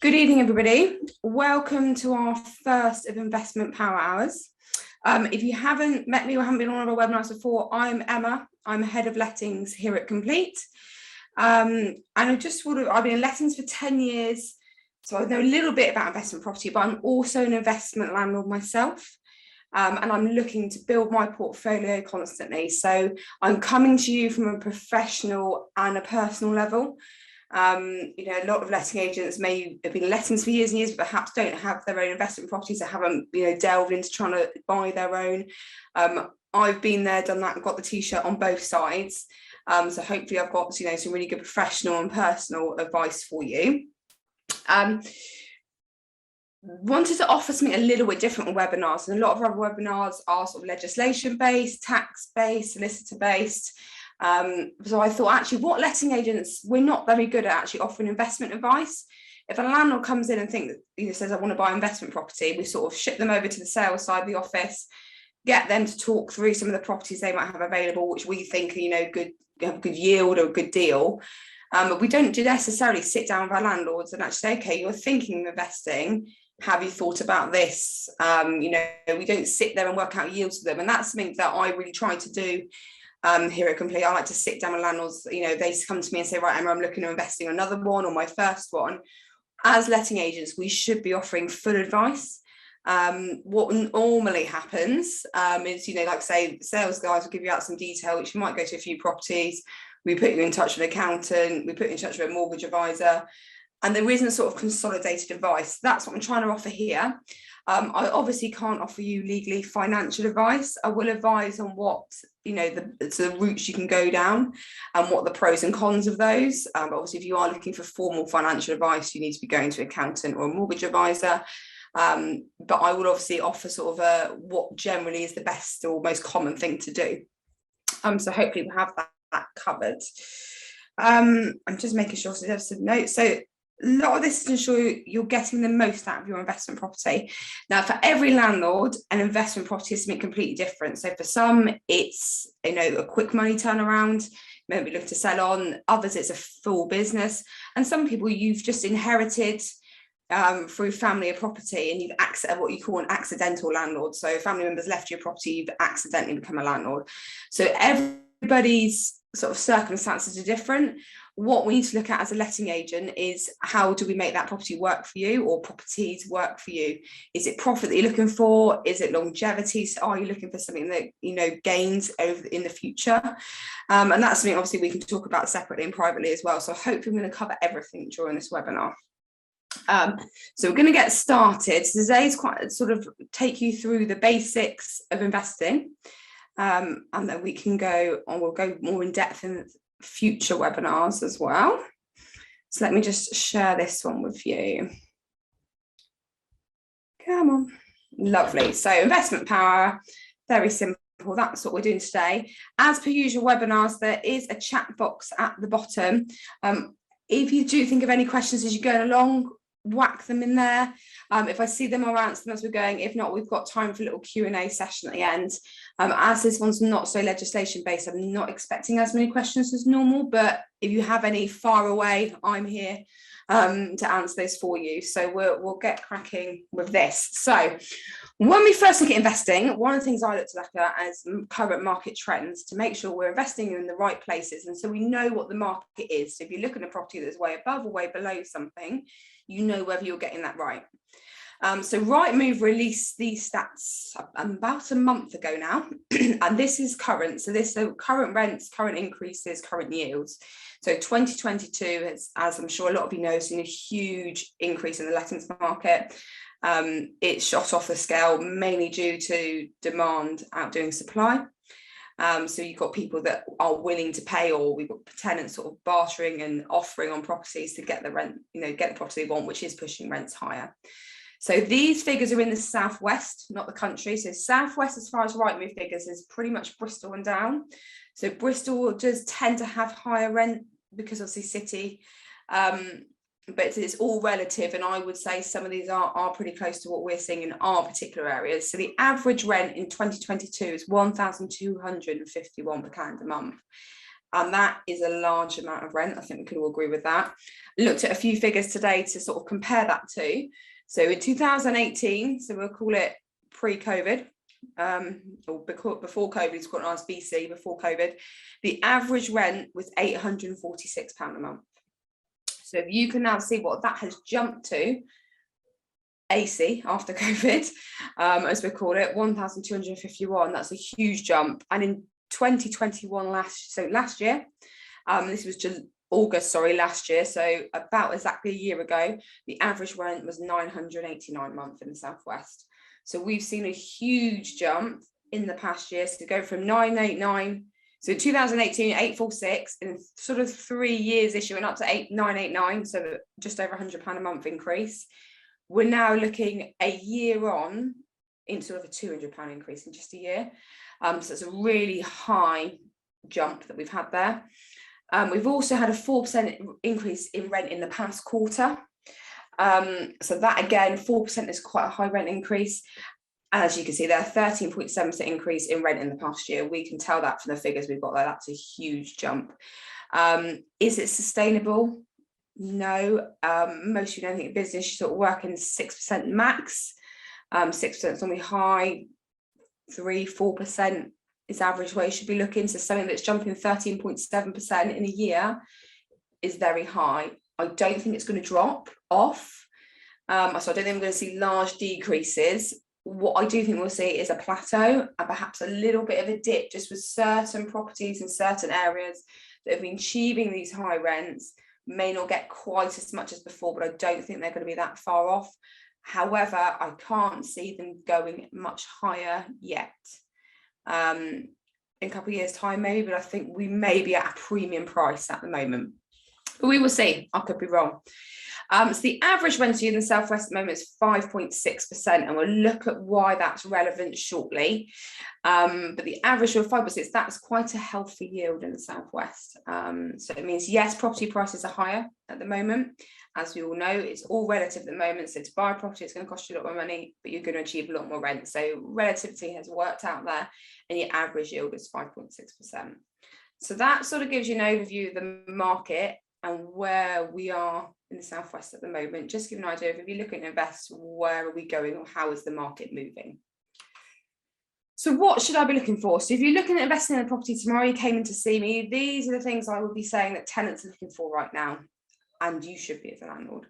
Good evening, everybody. Welcome to our first of Investment Power Hours. If you haven't met me or haven't been on one of our webinars before, I'm Emma. I'm head of lettings here at Complete. And I've been in lettings for 10 years. So I know a little bit about investment property, but I'm also an investment landlord myself. And I'm looking to build my portfolio constantly. So I'm coming to you from a professional and a personal level. A lot of letting agents may have been in lettings for years and years, but perhaps don't have their own investment properties, that haven't, delved into trying to buy their own. I've been there, done that, and got the t-shirt on both sides. So hopefully I've got, some really good professional and personal advice for you. Wanted to offer something a little bit different on webinars, and a lot of our webinars are sort of legislation based, tax based, solicitor based. So I thought, actually, what letting agents, we're not very good at actually offering investment advice. If a landlord comes in and says, I want to buy investment property, we sort of ship them over to the sales side of the office, get them to talk through some of the properties they might have available, which we think are, good yield or a good deal. But we don't necessarily sit down with our landlords and actually say, okay, you're thinking of investing. Have you thought about this? We don't sit there and work out yields for them. And that's something that I really try to do here at Complete. I like to sit down with landlords, they come to me and say, right, Emma, I'm looking at investing in another one or my first one. As letting agents, we should be offering full advice. What normally happens is, like say, sales guys will give you out some detail, which you might go to a few properties. We put you in touch with an accountant, we put you in touch with a mortgage advisor, and there isn't sort of consolidated advice. That's what I'm trying to offer here. I obviously can't offer you legally financial advice. I will advise on what, the routes you can go down and what the pros and cons of those. But obviously, if you are looking for formal financial advice, you need to be going to an accountant or a mortgage advisor. But I will obviously offer sort of what generally is the best or most common thing to do. So hopefully we'll have that covered. I'm just making sure, so there's some notes. So a lot of this is to ensure you're getting the most out of your investment property. Now, for every landlord, an investment property is something completely different. So for some, it's a quick money turnaround, maybe look to sell on. Others, it's a full business. And some people you've just inherited through family or property, and you've what you call an accidental landlord. So family members left your property, you've accidentally become a landlord. So everybody's sort of circumstances are different. What we need to look at as a letting agent is, how do we make that property work for you, or properties work for you? Is it profit that you're looking for? Is it longevity? So are you looking for something that gains over in the future? And that's something obviously we can talk about separately and privately as well. So hopefully I'm going to cover everything during this webinar. So we're going to get started. So today's quite sort of take you through the basics of investing. And then we can go on, we'll go more in depth in future webinars as well. So let me just share this one with you. Come on. Lovely. So investment power, very simple. That's what we're doing today. As per usual webinars, there is a chat box at the bottom. If you do think of any questions as you're going along, whack them in there. If I see them, I'll answer them as we're going. If not, we've got time for a little Q&A session at the end. As this one's not so legislation based, I'm not expecting as many questions as normal, but if you have any, far away, I'm here to answer those for you. So we'll get cracking with this. So when we first look at investing, one of the things I look at is current market trends to make sure we're investing in the right places. And so we know what the market is. So if you look at a property that's way above or way below something, you know whether you're getting that right. So Rightmove released these stats about a month ago now, and this is current. So current rents, current increases, current yields. So 2022, as I'm sure a lot of you know, has seen a huge increase in the lettings market. It shot off the scale mainly due to demand outdoing supply. So you've got people that are willing to pay, or we've got tenants sort of bartering and offering on properties to get the rent, get the property they want, which is pushing rents higher. So these figures are in the southwest, not the country. So southwest, as far as Rightmove figures, is pretty much Bristol and down. So Bristol does tend to have higher rent because obviously city, but it's all relative. And I would say some of these are pretty close to what we're seeing in our particular areas. So the average rent in 2022 is £1,251 per calendar month. And that is a large amount of rent. I think we can all agree with that. Looked at a few figures today to sort of compare that to. So in 2018, so we'll call it pre-COVID, or before COVID, it's called BC, before COVID, the average rent was £846 a month. So if you can now see what that has jumped to, AC after COVID, as we call it, 1,251, that's a huge jump. And in 2021, last year, this was August, last year, so about exactly a year ago, the average rent was £989 a month in the southwest. So we've seen a huge jump in the past year, so to go from 989, so in 2018 846, in sort of 3 years issue, went up to 989, so just over £100 a month increase. We're now looking a year on in sort of a £200 increase in just a year. So it's a really high jump that we've had there. We've also had a 4% increase in rent in the past quarter. So that again, 4% is quite a high rent increase. As you can see there, 13.7% increase in rent in the past year. We can tell that from the figures we've got there. That's a huge jump. Is it sustainable? No. Most of you don't think business should sort of work in 6% max. 6% is normally high. 3-4% is average where you should be looking. So something that's jumping 13.7% in a year is very high. I don't think it's going to drop off. So I don't think we're going to see large decreases. What I do think we'll see is a plateau and perhaps a little bit of a dip just with certain properties in certain areas that have been achieving these high rents, may not get quite as much as before, but I don't think they're going to be that far off. However, I can't see them going much higher yet. In a couple of years' time, maybe, but I think we may be at a premium price at the moment. But we will see. I could be wrong. So the average rent in the southwest at the moment is 5.6%, and we'll look at why that's relevant shortly. But the average of 5.6%, that's quite a healthy yield in the southwest. So it means, yes, property prices are higher at the moment. As we all know, it's all relative at the moment. So to buy a property, it's going to cost you a lot more money, but you're going to achieve a lot more rent. So relativity has worked out there, and your average yield is 5.6%. So that sort of gives you an overview of the market and where we are in the southwest at the moment. Just give an idea of, if you're looking to invest, where are we going, or how is the market moving? So what should I be looking for? So if you're looking at investing in a property tomorrow, you came in to see me, these are the things I would be saying that tenants are looking for right now, and you should be as a landlord.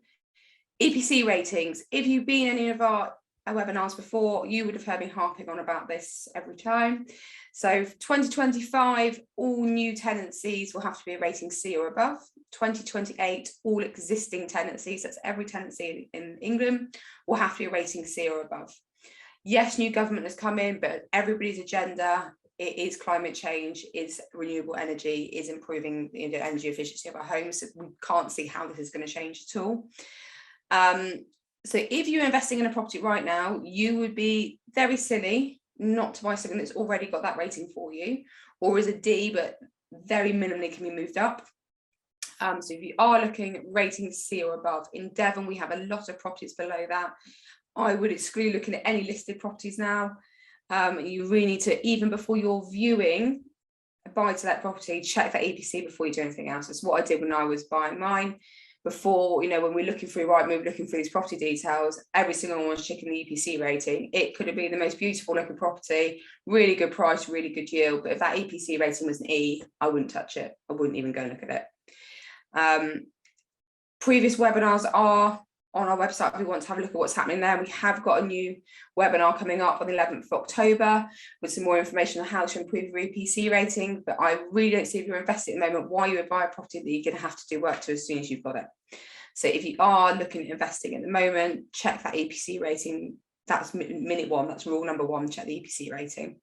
EPC ratings. If you've been in any of our webinars before, you would have heard me harping on about this every time. So 2025, all new tenancies will have to be a rating C or above. 2028, all existing tenancies, that's every tenancy in England, will have to be a rating C or above. Yes, new government has come in, but everybody's agenda, it is climate change, is renewable energy, is improving the energy efficiency of our homes. So we can't see how this is going to change at all. So if you're investing in a property right now, you would be very silly not to buy something that's already got that rating for you, or is a D, but very minimally can be moved up. So if you are looking at rating C or above, in Devon, we have a lot of properties below that. I would exclude looking at any listed properties now. You really need to, even before you're viewing a buy-to-let property, check that EPC before you do anything else. That's what I did when I was buying mine. Before, when we're looking through Rightmove, looking through these property details, every single one was checking the EPC rating. It could have been the most beautiful looking property, really good price, really good yield, but if that EPC rating was an E, I wouldn't touch it. I wouldn't even go and look at it. Previous webinars are on our website if you want to have a look at what's happening there. We have got a new webinar coming up on the 11th of October with some more information on how to improve your EPC rating, but I really don't see, if you're investing at the moment, why you would buy a property that you're going to have to do work to as soon as you've got it. So if you are looking at investing at the moment, check that EPC rating. That's minute one, that's rule number one, check the EPC rating.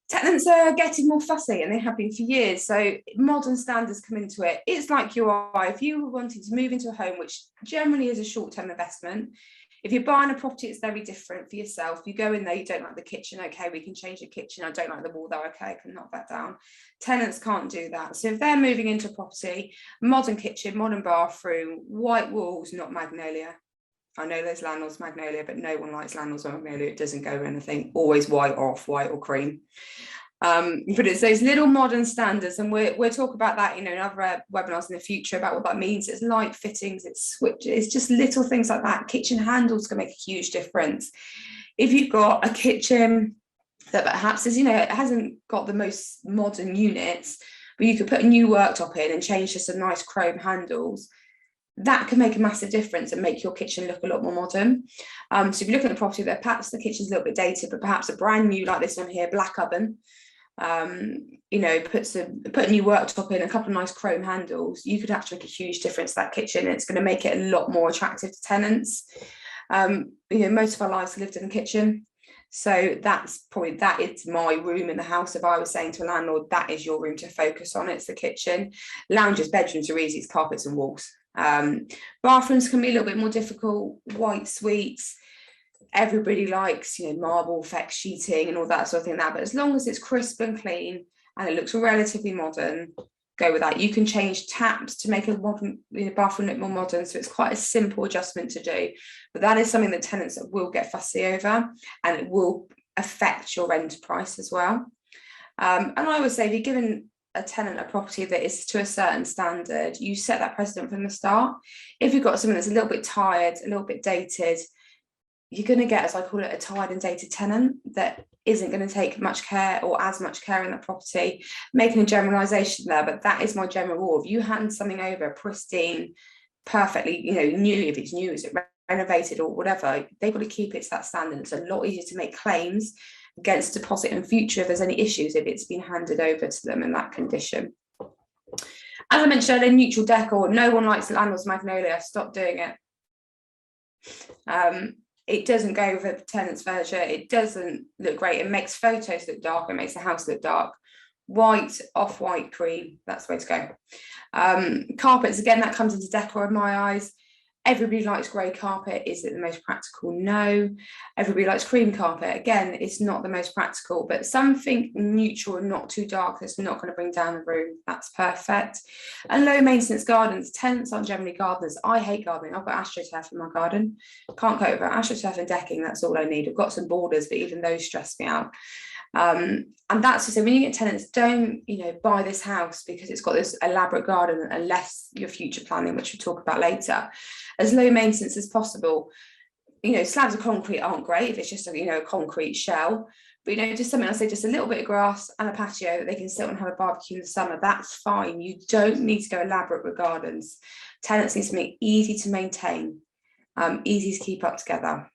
Tenants are getting more fussy, and they have been for years. So modern standards come into it. It's like you are, if you were wanting to move into a home, which generally is a short-term investment, if you're buying a property, it's very different for yourself. You go in there, you don't like the kitchen, okay, we can change the kitchen. I don't like the wall though, okay, I can knock that down. Tenants can't do that. So if they're moving into a property, modern kitchen, modern bathroom, white walls, not magnolia. I know there's landlords magnolia, but no one likes landlords magnolia. It doesn't go with anything. Always white or off-white or cream. But it's those little modern standards, and we'll talk about that, in other webinars in the future about what that means. It's light fittings, it's switches, it's just little things like that. Kitchen handles can make a huge difference. If you've got a kitchen that perhaps is, it hasn't got the most modern units, but you could put a new worktop in and change to some nice chrome handles, that can make a massive difference and make your kitchen look a lot more modern. So if you look at the property there, perhaps the kitchen's a little bit dated, but perhaps a brand new, like this one here, black oven, put a new worktop in, a couple of nice chrome handles, you could actually make a huge difference to that kitchen. It's going to make it a lot more attractive to tenants. Most of our lives lived in the kitchen, so that is my room in the house. If I was saying to a landlord, that is your room to focus on, it's the kitchen. Lounges, bedrooms are easy, it's carpets and walls. Bathrooms can be a little bit more difficult. White suites, everybody likes, marble effect sheeting and all that sort of thing now, but as long as it's crisp and clean and it looks relatively modern, go with that. You can change taps to make a modern bathroom look more modern, so it's quite a simple adjustment to do, but that is something that tenants will get fussy over, and it will affect your rent price as well. And I would say, if you're given a tenant a property that is to a certain standard, you set that precedent from the start. If you've got something that's a little bit tired, a little bit dated, you're going to get, as I call it, a tired and dated tenant that isn't going to take much care or as much care in that property. Making a generalisation there, but that is my general rule. If you hand something over pristine, perfectly, newly, if it's new, is it renovated or whatever, they've got to keep it to that standard. It's a lot easier to make claims against deposit in future if there's any issues, if it's been handed over to them in that condition. As I mentioned earlier, neutral decor. No one likes landlord's magnolia. Stop doing it. It doesn't go with a tenant's furniture. It doesn't look great. It makes photos look dark. It makes the house look dark. White, off-white, cream, that's the way to go. Carpets, again, that comes into decor in my eyes. Everybody likes grey carpet. Is it the most practical? No. Everybody likes cream carpet. Again, it's not the most practical, but something neutral and not too dark that's not going to bring down the room, that's perfect. And low maintenance gardens. Tenants aren't generally gardeners. I hate gardening. I've got astroturf in my garden. Can't cope with it. Astroturf and decking, that's all I need. I've got some borders, but even those stress me out. And that's to say, when you get tenants, don't buy this house because it's got this elaborate garden, unless you're future planning, which we'll talk about later. As low maintenance as possible. Slabs of concrete aren't great if it's just a concrete shell, but just something, I say, just a little bit of grass and a patio that they can sit and have a barbecue in the summer, that's fine. You don't need to go elaborate with gardens. Tenants need something easy to maintain, easy to keep up together.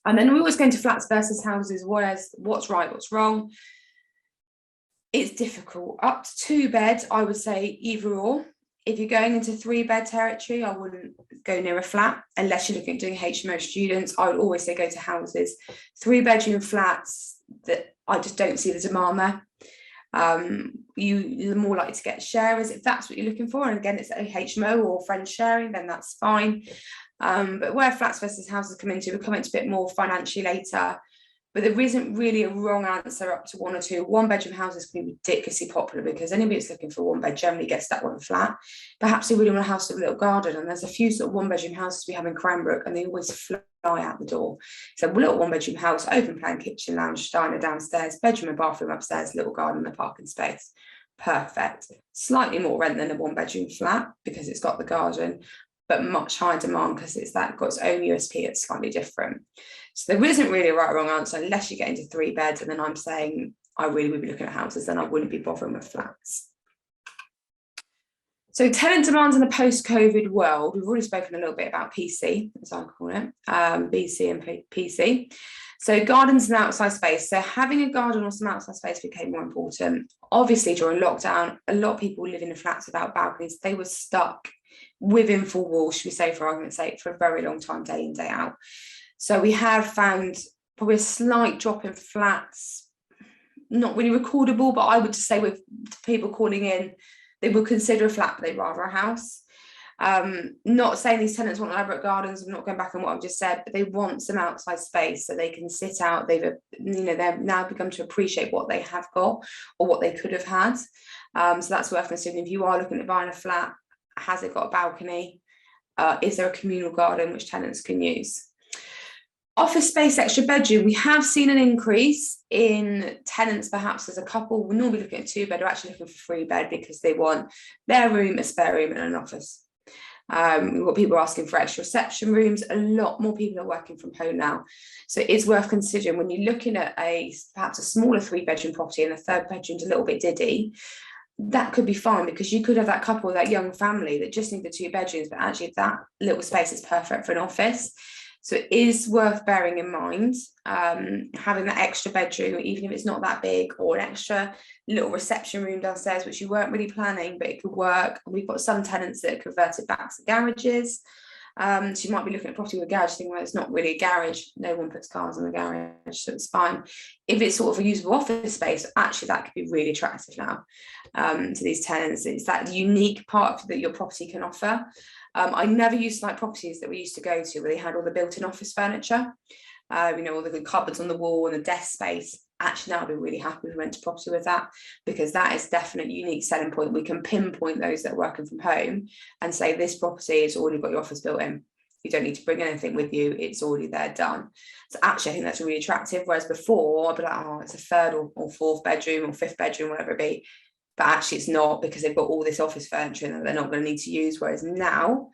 And then we always go into flats versus houses. What's right, what's wrong? It's difficult. Up to 2 beds, I would say either or. If you're going into 3-bed territory, I wouldn't go near a flat unless you're looking at doing HMO students. I would always say go to houses. 3-bedroom flats, that I just don't see the demand there. You're more likely to get sharers if that's what you're looking for. And again, it's a HMO or friends sharing, then that's fine. But where flats versus houses come into, we'll come into a bit more financially later. But there isn't really a wrong answer up to 1 or 2. 1-bedroom houses can be ridiculously popular because anybody that's looking for 1 bed generally gets that one flat. Perhaps they really want a house with a little garden, and there's a few sort of 1-bedroom houses we have in Cranbrook, and they always fly out the door. So a little 1-bedroom house, open plan kitchen, lounge, diner downstairs, bedroom and bathroom upstairs, little garden and a parking space. Perfect. Slightly more rent than a 1-bedroom flat because it's got the garden, but much higher demand because it's got its own USP. It's slightly different. So there isn't really a right or wrong answer unless you get into 3 beds, and then I'm saying I really would be looking at houses, then I wouldn't be bothering with flats. So tenant demands in the post-COVID world. We've already spoken a little bit about PC, as I call it, BC and PC. So gardens and outside space. So having a garden or some outside space became more important. Obviously, during lockdown, a lot of people live in flats without balconies. They were stuck within 4 walls, should we say, for argument's sake, for a very long time, day in, day out. So we have found probably a slight drop in flats, not really recordable, but I would just say with people calling in, they would consider a flat, but they'd rather a house. Not saying these tenants want elaborate gardens. I'm not going back on what I've just said, but they want some outside space so they can sit out. They've now begun to appreciate what they have got or what they could have had. So that's worth considering. If you are looking at buying a flat, has it got a balcony? Is there a communal garden which tenants can use? Office space, extra bedroom, we have seen an increase in tenants, perhaps as a couple. We're normally looking at 2-bed, we're actually looking for 3-bed because they want their room, a spare room, and an office. We've got people asking for extra reception rooms. A lot more people are working from home now. So it's worth considering when you're looking at perhaps a smaller 3-bedroom property and a 3rd bedroom's a little bit diddy. That could be fine because you could have that couple, that young family that just need the 2 bedrooms, but actually that little space is perfect for an office. So it is worth bearing in mind having that extra bedroom, even if it's not that big, or an extra little reception room downstairs, which you weren't really planning, but it could work. We've got some tenants that are converted back to garages. So you might be looking at property with a garage, thinking, well, it's not really a garage. No one puts cars in the garage, so it's fine. If it's sort of a usable office space, actually that could be really attractive now to these tenants. It's that unique part that your property can offer. I never used to like properties that we used to go to where they had all the built-in office furniture, all the good cupboards on the wall and the desk space. Actually, now I'd be really happy if we went to property with that, because that is definitely a unique selling point. We can pinpoint those that are working from home and say this property has already got your office built in. You don't need to bring anything with you, it's already there done. So actually I think that's really attractive, whereas before I'd be like, oh, it's a 3rd or 4th bedroom or 5th bedroom, whatever it be. But actually it's not, because they've got all this office furniture that they're not going to need to use. Whereas now,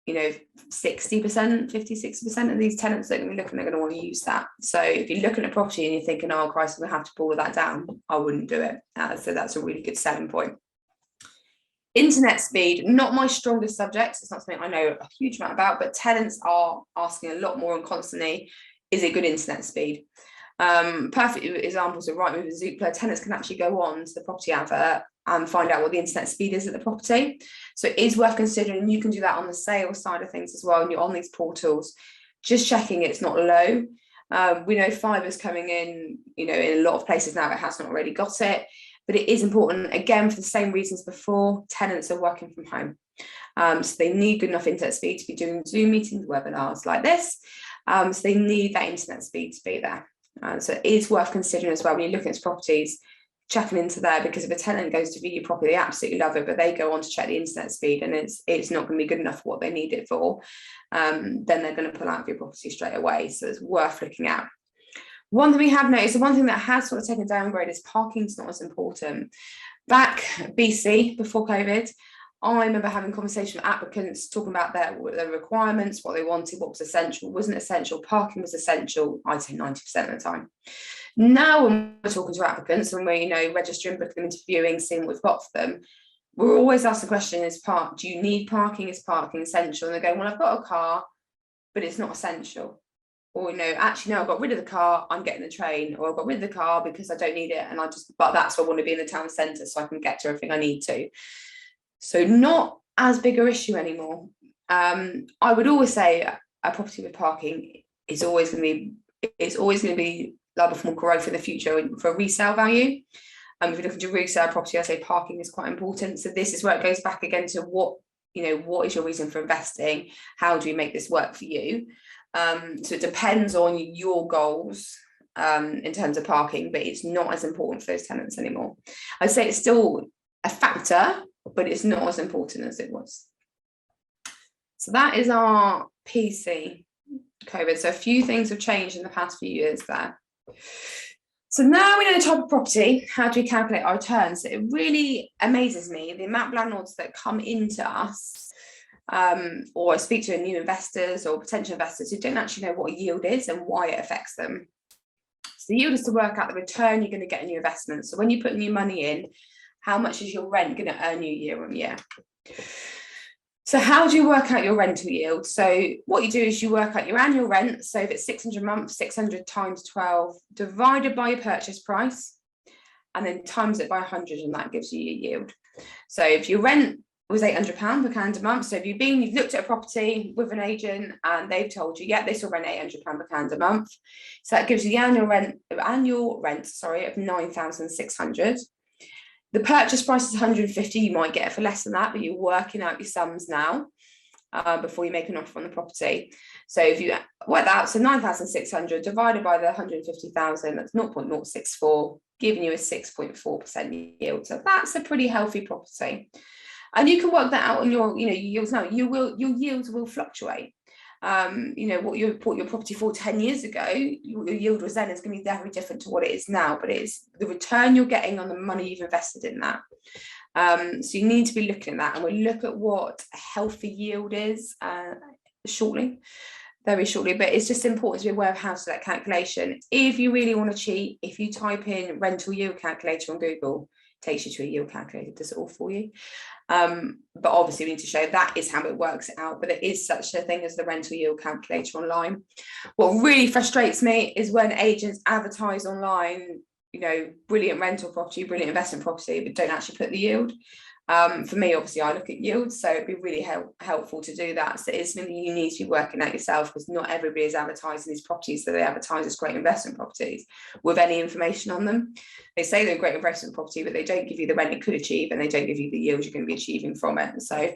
60%, 50-60% of these tenants that are going to be looking, they're going to want to use that. So if you're looking at property and you're thinking, oh Christ, I'm going to have to pull that down, I wouldn't do it. So that's a really good selling point. Internet speed, not my strongest subject. It's not something I know a huge amount about, but tenants are asking a lot more and constantly, is it good internet speed? Perfect examples of Rightmove and Zoopla. Tenants can actually go on to the property advert and find out what the internet speed is at the property. So it is worth considering, and you can do that on the sales side of things as well. And you're on these portals, just checking it's not low. We know fiber's coming in, in a lot of places now. It has not already got it, but it is important, again, for the same reasons before. Tenants are working from home, so they need good enough internet speed to be doing Zoom meetings, webinars like this. So they need that internet speed to be there. So it is worth considering as well when you're looking at properties, checking into there, because if a tenant goes to view your property, they absolutely love it, but they go on to check the internet speed and it's not going to be good enough for what they need it for, then they're going to pull out of your property straight away. So it's worth looking at. One thing we have noticed, the one thing that has sort of taken a downgrade, is parking's not as important. Back BC, before COVID, I remember having conversations with applicants talking about their requirements, what they wanted, what was essential, wasn't essential. Parking was essential, I'd say 90% of the time. Now when we're talking to applicants and we're registering, booking them, interviewing, seeing what we've got for them, we're always asked the question, do you need parking? Is parking essential? And they're going, well, I've got a car, but it's not essential. Or actually no, I got rid of the car, I'm getting the train. Or I got rid of the car because I don't need it, and but that's why I want to be in the town centre so I can get to everything I need to. So not as big an issue anymore. I would always say a property with parking is always going to be liable for more growth in the future for resale value. If you're looking to resell property, I say parking is quite important. So this is where it goes back again to what is your reason for investing? How do you make this work for you? So it depends on your goals in terms of parking, but it's not as important for those tenants anymore. I'd say it's still a factor, but it's not as important as it was. So that is our PC COVID. So a few things have changed in the past few years there. So now we know the type of property, how do we calculate our returns? So it really amazes me the amount of landlords that come into us or speak to new investors or potential investors who don't actually know what a yield is and why it affects them. So the yield is to work out the return you're going to get in your investment. So when you put new money in, how much is your rent going to earn you year on year? So how do you work out your rental yield? So what you do is you work out your annual rent. So if it's 600 a month, 600 times 12 divided by your purchase price, and then times it by 100, and that gives you your yield. So if your rent was £800 per calendar month, so if you've looked at a property with an agent and they've told you, yeah, this will rent £800 per calendar month. So that gives you the annual rent of 9,600. The purchase price is 150. You might get it for less than that, but you're working out your sums now before you make an offer on the property. So if you work that out, so 9,600 divided by the 150,000, that's 0.064, giving you a 6.4% yield. So that's a pretty healthy property. And you can work that out on your yields now. Your yields will fluctuate. You know, what you bought your property for 10 years ago, your yield was then is going to be very different to what it is now, but it's the return you're getting on the money you've invested in that. So you need to be looking at that, and we'll look at what a healthy yield is very shortly, but it's just important to be aware of how to do that calculation. If you really want to cheat, if you type in rental yield calculator on Google, it takes you to a yield calculator, does it all for you. But obviously we need to show that is how it works out, but there is such a thing as the rental yield calculator online. What really frustrates me is when agents advertise online, you know, brilliant rental property, brilliant investment property, but don't actually put the yield. For me, obviously, I look at yield, so it'd be really helpful to do that. So it's something you need to be working out yourself, because not everybody is advertising these properties, so they advertise as great investment properties with any information on them. They say they're great investment property, but they don't give you the rent it could achieve, and they don't give you the yield you're going to be achieving from it. So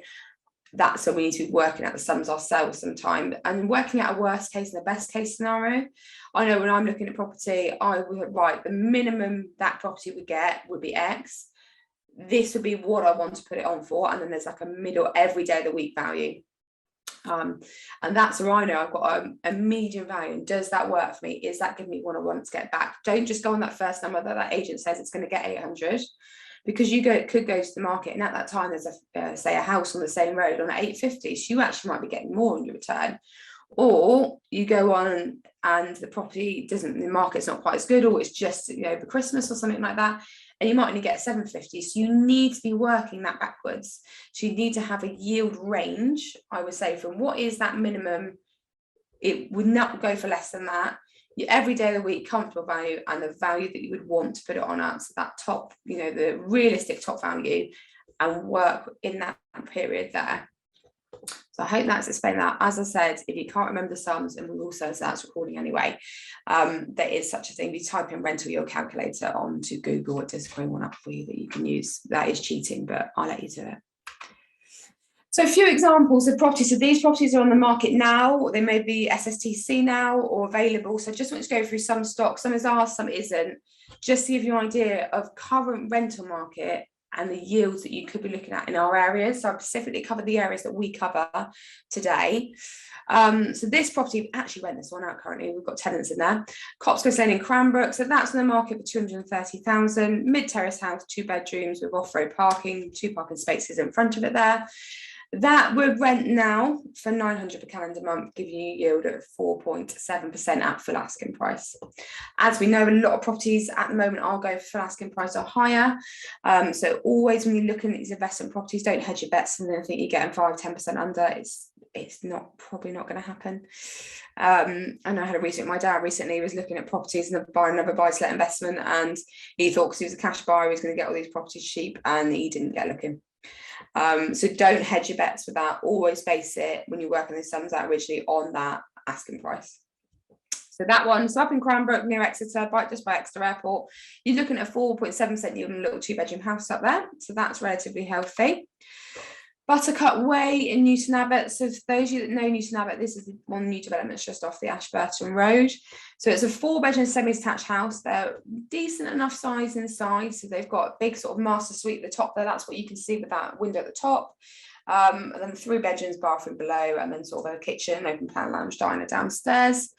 that's so we need to be working out the sums ourselves sometime, and working out a worst case and a best case scenario. I know when I'm looking at property, I would write the minimum that property would get would be X. This would be what I want to put it on for, and then there's like a middle every day of the week value, and that's where I know I've got a median value. And does that work for me? Is that giving me what I want to get back? Don't just go on that first number that agent says it's going to get 800, because could go to the market, and at that time there's say a house on the same road on 850, so you actually might be getting more in your return. Or you go on and the market's not quite as good, or it's just, you know, over Christmas or something like that, and you might only get 750. So you need to be working that backwards. So you need to have a yield range, I would say, from what is that minimum. It would not go for less than that. Your every day of the week comfortable value, and the value that you would want to put it on at, so that top, you know, the realistic top value, and work in that period there. So I hope that's explained that. As I said, if you can't remember the sums, and we will say that's recording anyway, there is such a thing. You type in rental yield calculator onto Google, it does bring one up for you that you can use. That is cheating, but I'll let you do it. So a few examples of properties. So these properties are on the market now. They may be SSTC now or available. So I just want to go through some stock. Some is ours, some isn't. Just to give you an idea of current rental market and the yields that you could be looking at in our areas. So I've specifically covered the areas that we cover today. So this property, we actually rent this one out currently. We've got tenants in there. Copsco's Lane in Cranbrook. So that's on the market for 230,000. Mid-terrace house, 2 bedrooms with off-road parking, 2 parking spaces in front of it there. That would rent now for 900 per calendar month, giving you a yield of 4.7% at full asking price. As we know, a lot of properties at the moment are going for full asking price or higher. So always when you're looking at these investment properties, don't hedge your bets and then think you're getting 5-10% under. It's probably not going to happen. And I had my dad recently was looking at properties and buying another buy-to-let investment, and he thought because he was a cash buyer he was going to get all these properties cheap, and he didn't get looking. So don't hedge your bets with that. Always base it when you're working the sums out originally on that asking price. So that one, so up in Cranbrook near Exeter, just by Exeter Airport, you're looking at a 4.7% yield on a little 2-bedroom house up there. So that's relatively healthy. Buttercup Way in Newton Abbott. So for those of you that know Newton Abbott, this is one new development just off the Ashburton Road. So it's a 4-bedroom semi-detached house. They're decent enough size inside. So they've got a big sort of master suite at the top there. That's what you can see with that window at the top. And then 3 bedrooms, bathroom below, and then sort of a kitchen, open plan lounge, diner downstairs.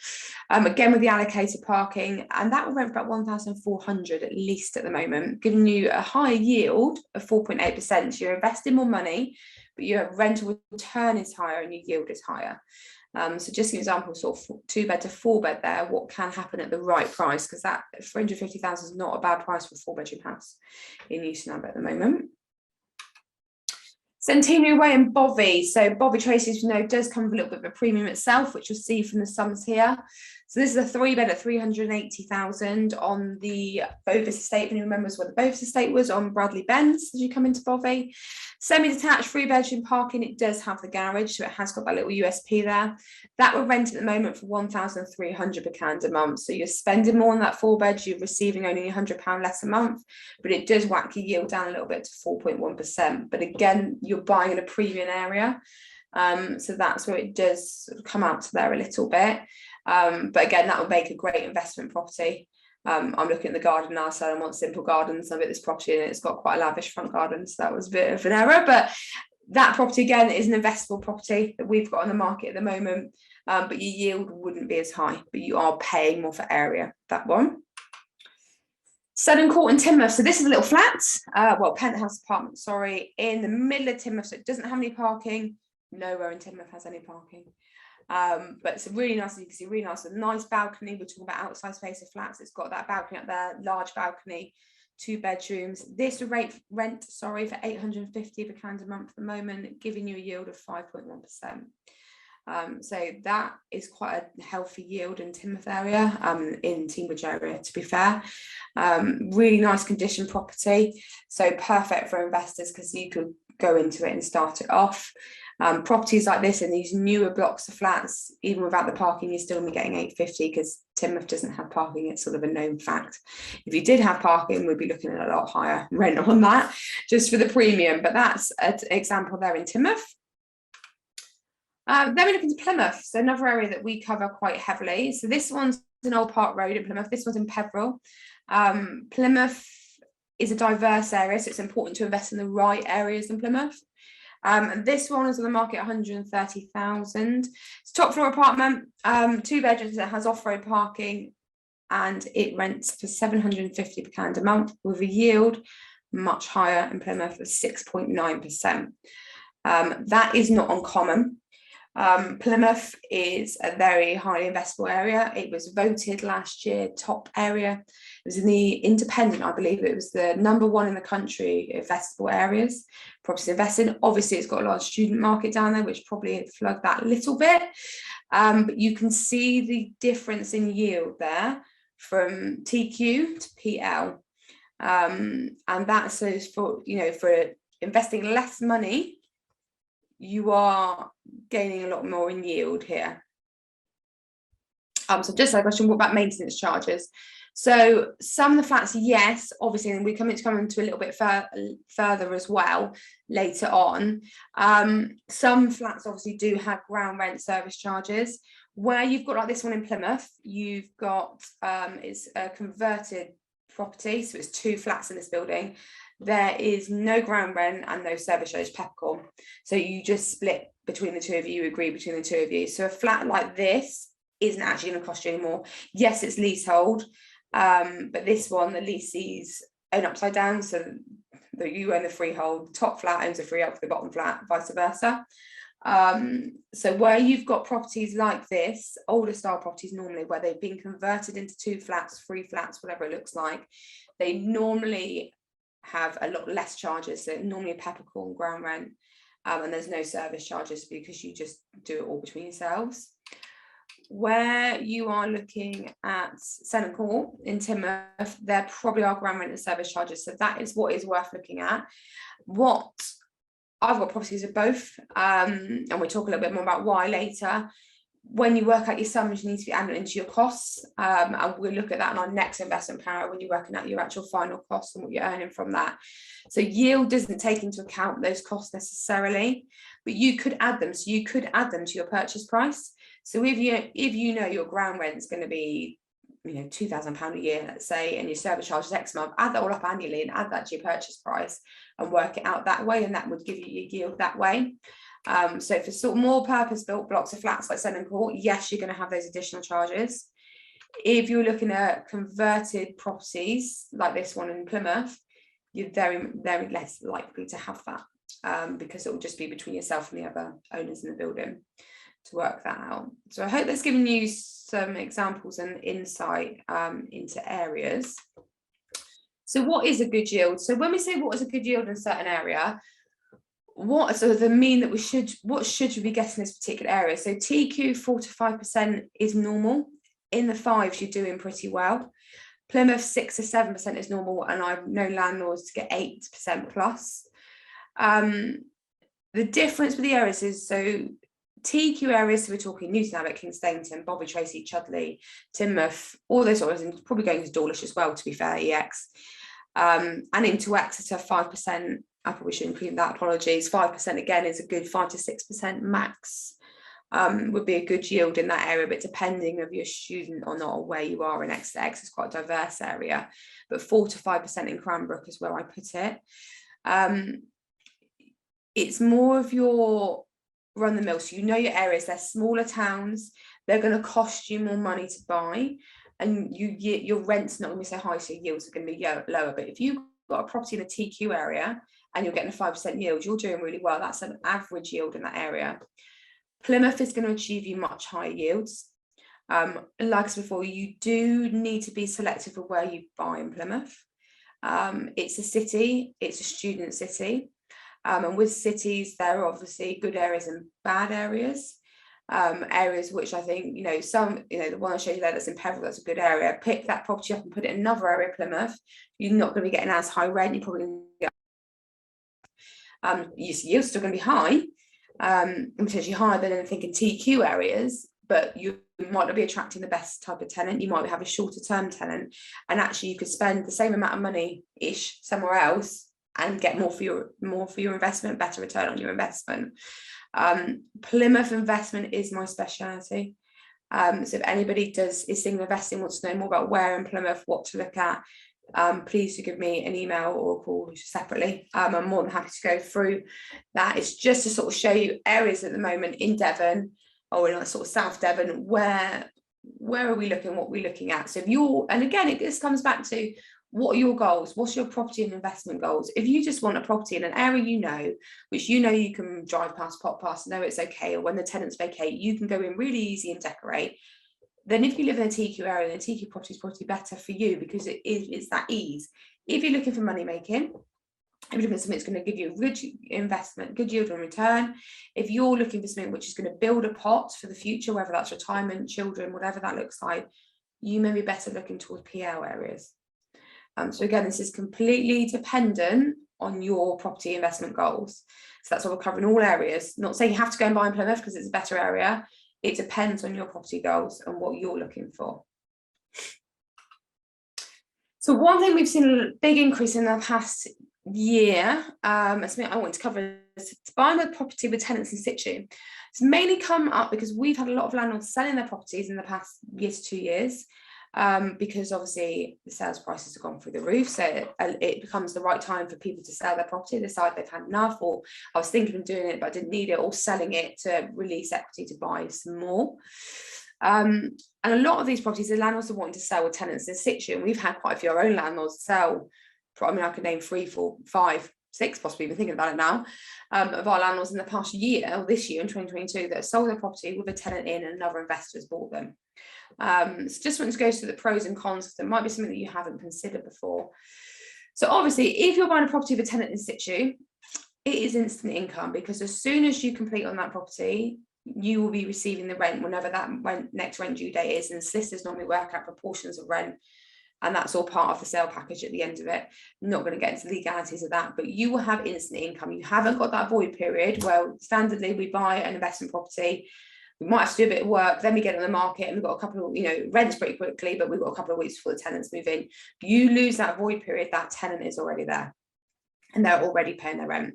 Again with the allocated parking, and that will rent for about 1,400 at least at the moment, giving you a higher yield of 4.8%. So you're investing more money, but your rental return is higher and your yield is higher. So just an example, sort of 2-bed to 4-bed there, what can happen at the right price, because that 350,000 is not a bad price for a 4-bedroom house in Newton Abbott at the moment. Centennial Way in Bovey. So Bovey Tracy, as you know, does come with a little bit of a premium itself, which you'll see from the sums here. So this is a 3-bed at 380,000 on the Bovis estate. If anyone remembers where the Bovis estate was, on Bradley Bends as you come into Bovey. Semi-detached 3-bedroom parking. It does have the garage, so it has got that little USP there. That will rent at the moment for 1,300 per calendar month. So you're spending more on that 4-bed. You're receiving only £100 less a month, but it does whack your yield down a little bit to 4.1%. But again, you're buying in a premium area. So that's where it does sort of come out to there a little bit. But again, that would make a great investment property. I'm looking at the garden now, so I want simple gardens. I bet this property and it's got quite a lavish front garden, so that was a bit of an error, but That property again is an investable property that we've got on the market at the moment, but your yield wouldn't be as high, but you are paying more for area, that one. Seddon Court in Plymouth. So this is a little flat, well, penthouse apartment, sorry, in the middle of Plymouth. So it doesn't have any parking. Nowhere in Plymouth has any parking. But it's really nice, you can see, really nice, a nice balcony. We're talking about outside space of flats. It's got that balcony up there, large balcony, 2 bedrooms. This rent, sorry, for 850 pounds a month at the moment, giving you a yield of 5.1%. So that is quite a healthy yield in Plymouth area, in Teambridge area, to be fair. Really nice condition property, so perfect for investors because you could go into it and start it off. Properties like this in these newer blocks of flats, even without the parking, you're still only getting 850 because Plymouth doesn't have parking. It's sort of a known fact. If you did have parking, we'd be looking at a lot higher rent on that just for the premium, but that's an example there in Plymouth. Then we look into Plymouth, so another area that we cover quite heavily. So this one's an Old Park Road in Plymouth. This one's in Peveril. Plymouth is a diverse area, so it's important to invest in the right areas in Plymouth. And this one is on the market 130,000. It's top floor apartment, 2 bedrooms. It has off-road parking, and it rents for £750 a month with a yield much higher in Plymouth of 6.9%. That is not uncommon. Plymouth is a very highly investable area. It was voted last year top area. It was in the Independent, I believe. It was the #1 in the country investable areas, property to invest in. Obviously, it's got a large student market down there, which probably flooded that a little bit. But you can see the difference in yield there from TQ to PL. And that says for investing less money, you are gaining a lot more in yield here. So just a question, what about maintenance charges? So some of the flats, yes, obviously, and we come into a little bit further as well later on. Some flats obviously do have ground rent service charges. Where you've got like this one in Plymouth, you've got it's a converted property, so it's 2 flats in this building. There is no ground rent and no service charge, peppercorn. So you just split between the 2 of you, agree between the 2 of you. So a flat like this isn't actually going to cost you anymore. Yes, it's leasehold, but this one, the leasees own upside down, so that you own the freehold. The top flat owns the freehold for the bottom flat, vice versa. So where you've got properties like this, older style properties normally, where they've been converted into 2 flats, 3 flats, whatever it looks like, they normally have a lot less charges. So normally a peppercorn ground rent, and there's no service charges because you just do it all between yourselves. Where you are looking at Centennial Court in Plymouth, there probably are ground rent and service charges. So that is what is worth looking at. What I've got properties of both, and we'll talk a little bit more about why later. When you work out your sums, you need to be adding into your costs, and we'll look at that in our next investment power when you're working out your actual final costs and what you're earning from that. So yield doesn't take into account those costs necessarily, but you could add them. So you could add them to your purchase price. So if you know your ground rent is going to be £2,000 a year, let's say, and your service charge is X month, add that all up annually and add that to your purchase price and work it out that way, and that would give you your yield that way. So for sort of more purpose-built blocks of flats like Centennial Court, yes, you're going to have those additional charges. If you're looking at converted properties like this one in Plymouth, you're very, very less likely to have that, because it will just be between yourself and the other owners in the building to work that out. So I hope that's given you some examples and insight into areas. So what is a good yield? So when we say what is a good yield in a certain area, what should we be getting in this particular area? So TQ 4 to 5% is normal. In the 5s, you're doing pretty well. Plymouth 6 to 7% is normal, and I've known landlords to get 8% plus. The difference with the areas is, so TQ areas, so we're talking Newton Abbott, King Stainton, Bobby Tracy, Chudley, Teignmouth, all those sorts, and probably going to Dawlish as well, to be fair, EX. And into Exeter, 5%. I probably should include that, apologies. 5% again is a good 5 to 6% max. Would be a good yield in that area, but depending if you're a student or not, or where you are in Exeter, it's quite a diverse area. But 4 to 5% in Cranbrook is where I put it. it's more of your run the mill. So you know your areas, they're smaller towns, they're going to cost you more money to buy, and your rent's not going to be so high, so your yields are going to be lower. But if you've got a property in a TQ area and you're getting a 5% yield, you're doing really well. That's an average yield in that area. Plymouth is going to achieve you much higher yields. Like I said before, you do need to be selective of where you buy in Plymouth. It's a city, it's a student city. And with cities, there are obviously good areas and bad areas. Areas which I think, the one I showed you there that's in Peveril, that's a good area. Pick that property up and put it in another area of Plymouth. You're not going to be getting as high rent. You're probably going to get your yields still going to be high, potentially higher than anything in TQ areas, but you might not be attracting the best type of tenant. You might have a shorter term tenant, and actually you could spend the same amount of money ish somewhere else and get more for your investment, better return on your investment. Plymouth investment is my speciality. So if anybody is thinking of investing, wants to know more about where in Plymouth, what to look at, please do give me an email or a call separately. I'm more than happy to go through that. It's just to sort of show you areas at the moment in Devon or in sort of South Devon where are we looking, what we're looking at. So if you're, and again, this comes back to, what are your goals? What's your property and investment goals? If you just want a property in an area which you can drive past, pop past, know it's okay, or when the tenants vacate, you can go in really easy and decorate, then if you live in a TQ area, then a TQ property is probably better for you because it's that ease. If you're looking for money making, if you're looking for something that's going to give you a good investment, good yield on return, if you're looking for something which is going to build a pot for the future, whether that's retirement, children, whatever that looks like, you may be better looking towards PL areas. So again, this is completely dependent on your property investment goals. So that's why we're covering all areas. Not saying you have to go and buy in Plymouth because it's a better area. It depends on your property goals and what you're looking for. So one thing we've seen a big increase in the past year, something I want to cover, is buying a property with tenants in situ. It's mainly come up because we've had a lot of landlords selling their properties in the past year to 2 years. Because obviously the sales prices have gone through the roof, so it becomes the right time for people to sell their property, decide they've had enough, or I was thinking of doing it but I didn't need it, or selling it to release equity to buy some more. And a lot of these properties, the landlords are wanting to sell with tenants in situ, and we've had quite a few of our own landlords sell. I could name 3, 4, 5, 6, possibly, even thinking about it now, of our landlords in the past year, or this year in 2022, that have sold their property with a tenant in and another investor has bought them. So just want to go through the pros and cons, because it might be something that you haven't considered before. So obviously, if you're buying a property with a tenant in situ, it is instant income, because as soon as you complete on that property, you will be receiving the rent whenever that next rent due date is, and solicitors normally work out proportions of rent, and that's all part of the sale package at the end of it. I'm not going to get into the legalities of that, but you will have instant income. You haven't got that void period. Well, standardly, we buy an investment property, we might have to do a bit of work, then we get on the market and we've got a couple of, rents pretty quickly, but we've got a couple of weeks before the tenants move in. You lose that void period, that tenant is already there and they're already paying their rent.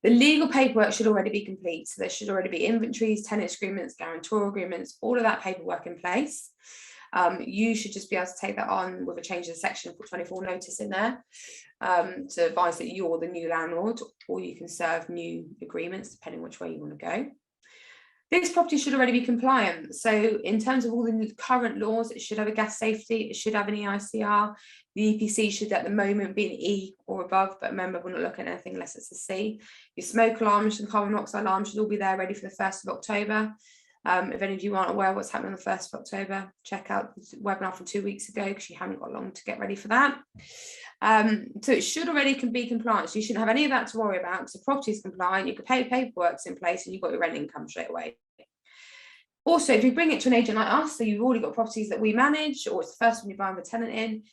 The legal paperwork should already be complete. So there should already be inventories, tenants agreements, guarantor agreements, all of that paperwork in place. You should just be able to take that on with a change of the section for 24 notice in there, to advise that you're the new landlord, or you can serve new agreements depending which way you want to go. This property should already be compliant. So in terms of all the current laws, it should have a gas safety, it should have an EICR. The EPC should at the moment be an E or above, but remember, we're not looking at anything unless it's a C. Your smoke alarms and carbon monoxide alarms should all be there ready for the 1st of October. If any of you aren't aware of what's happening on the 1st of October, check out the webinar from 2 weeks ago, because you haven't got long to get ready for that. So it should already be compliant. So you shouldn't have any of that to worry about, because the property is compliant, you can pay paperwork's in place, and you've got your rent income straight away. Also, if you bring it to an agent like us, so you've already got properties that we manage, or it's the first one you're buying with a tenant in,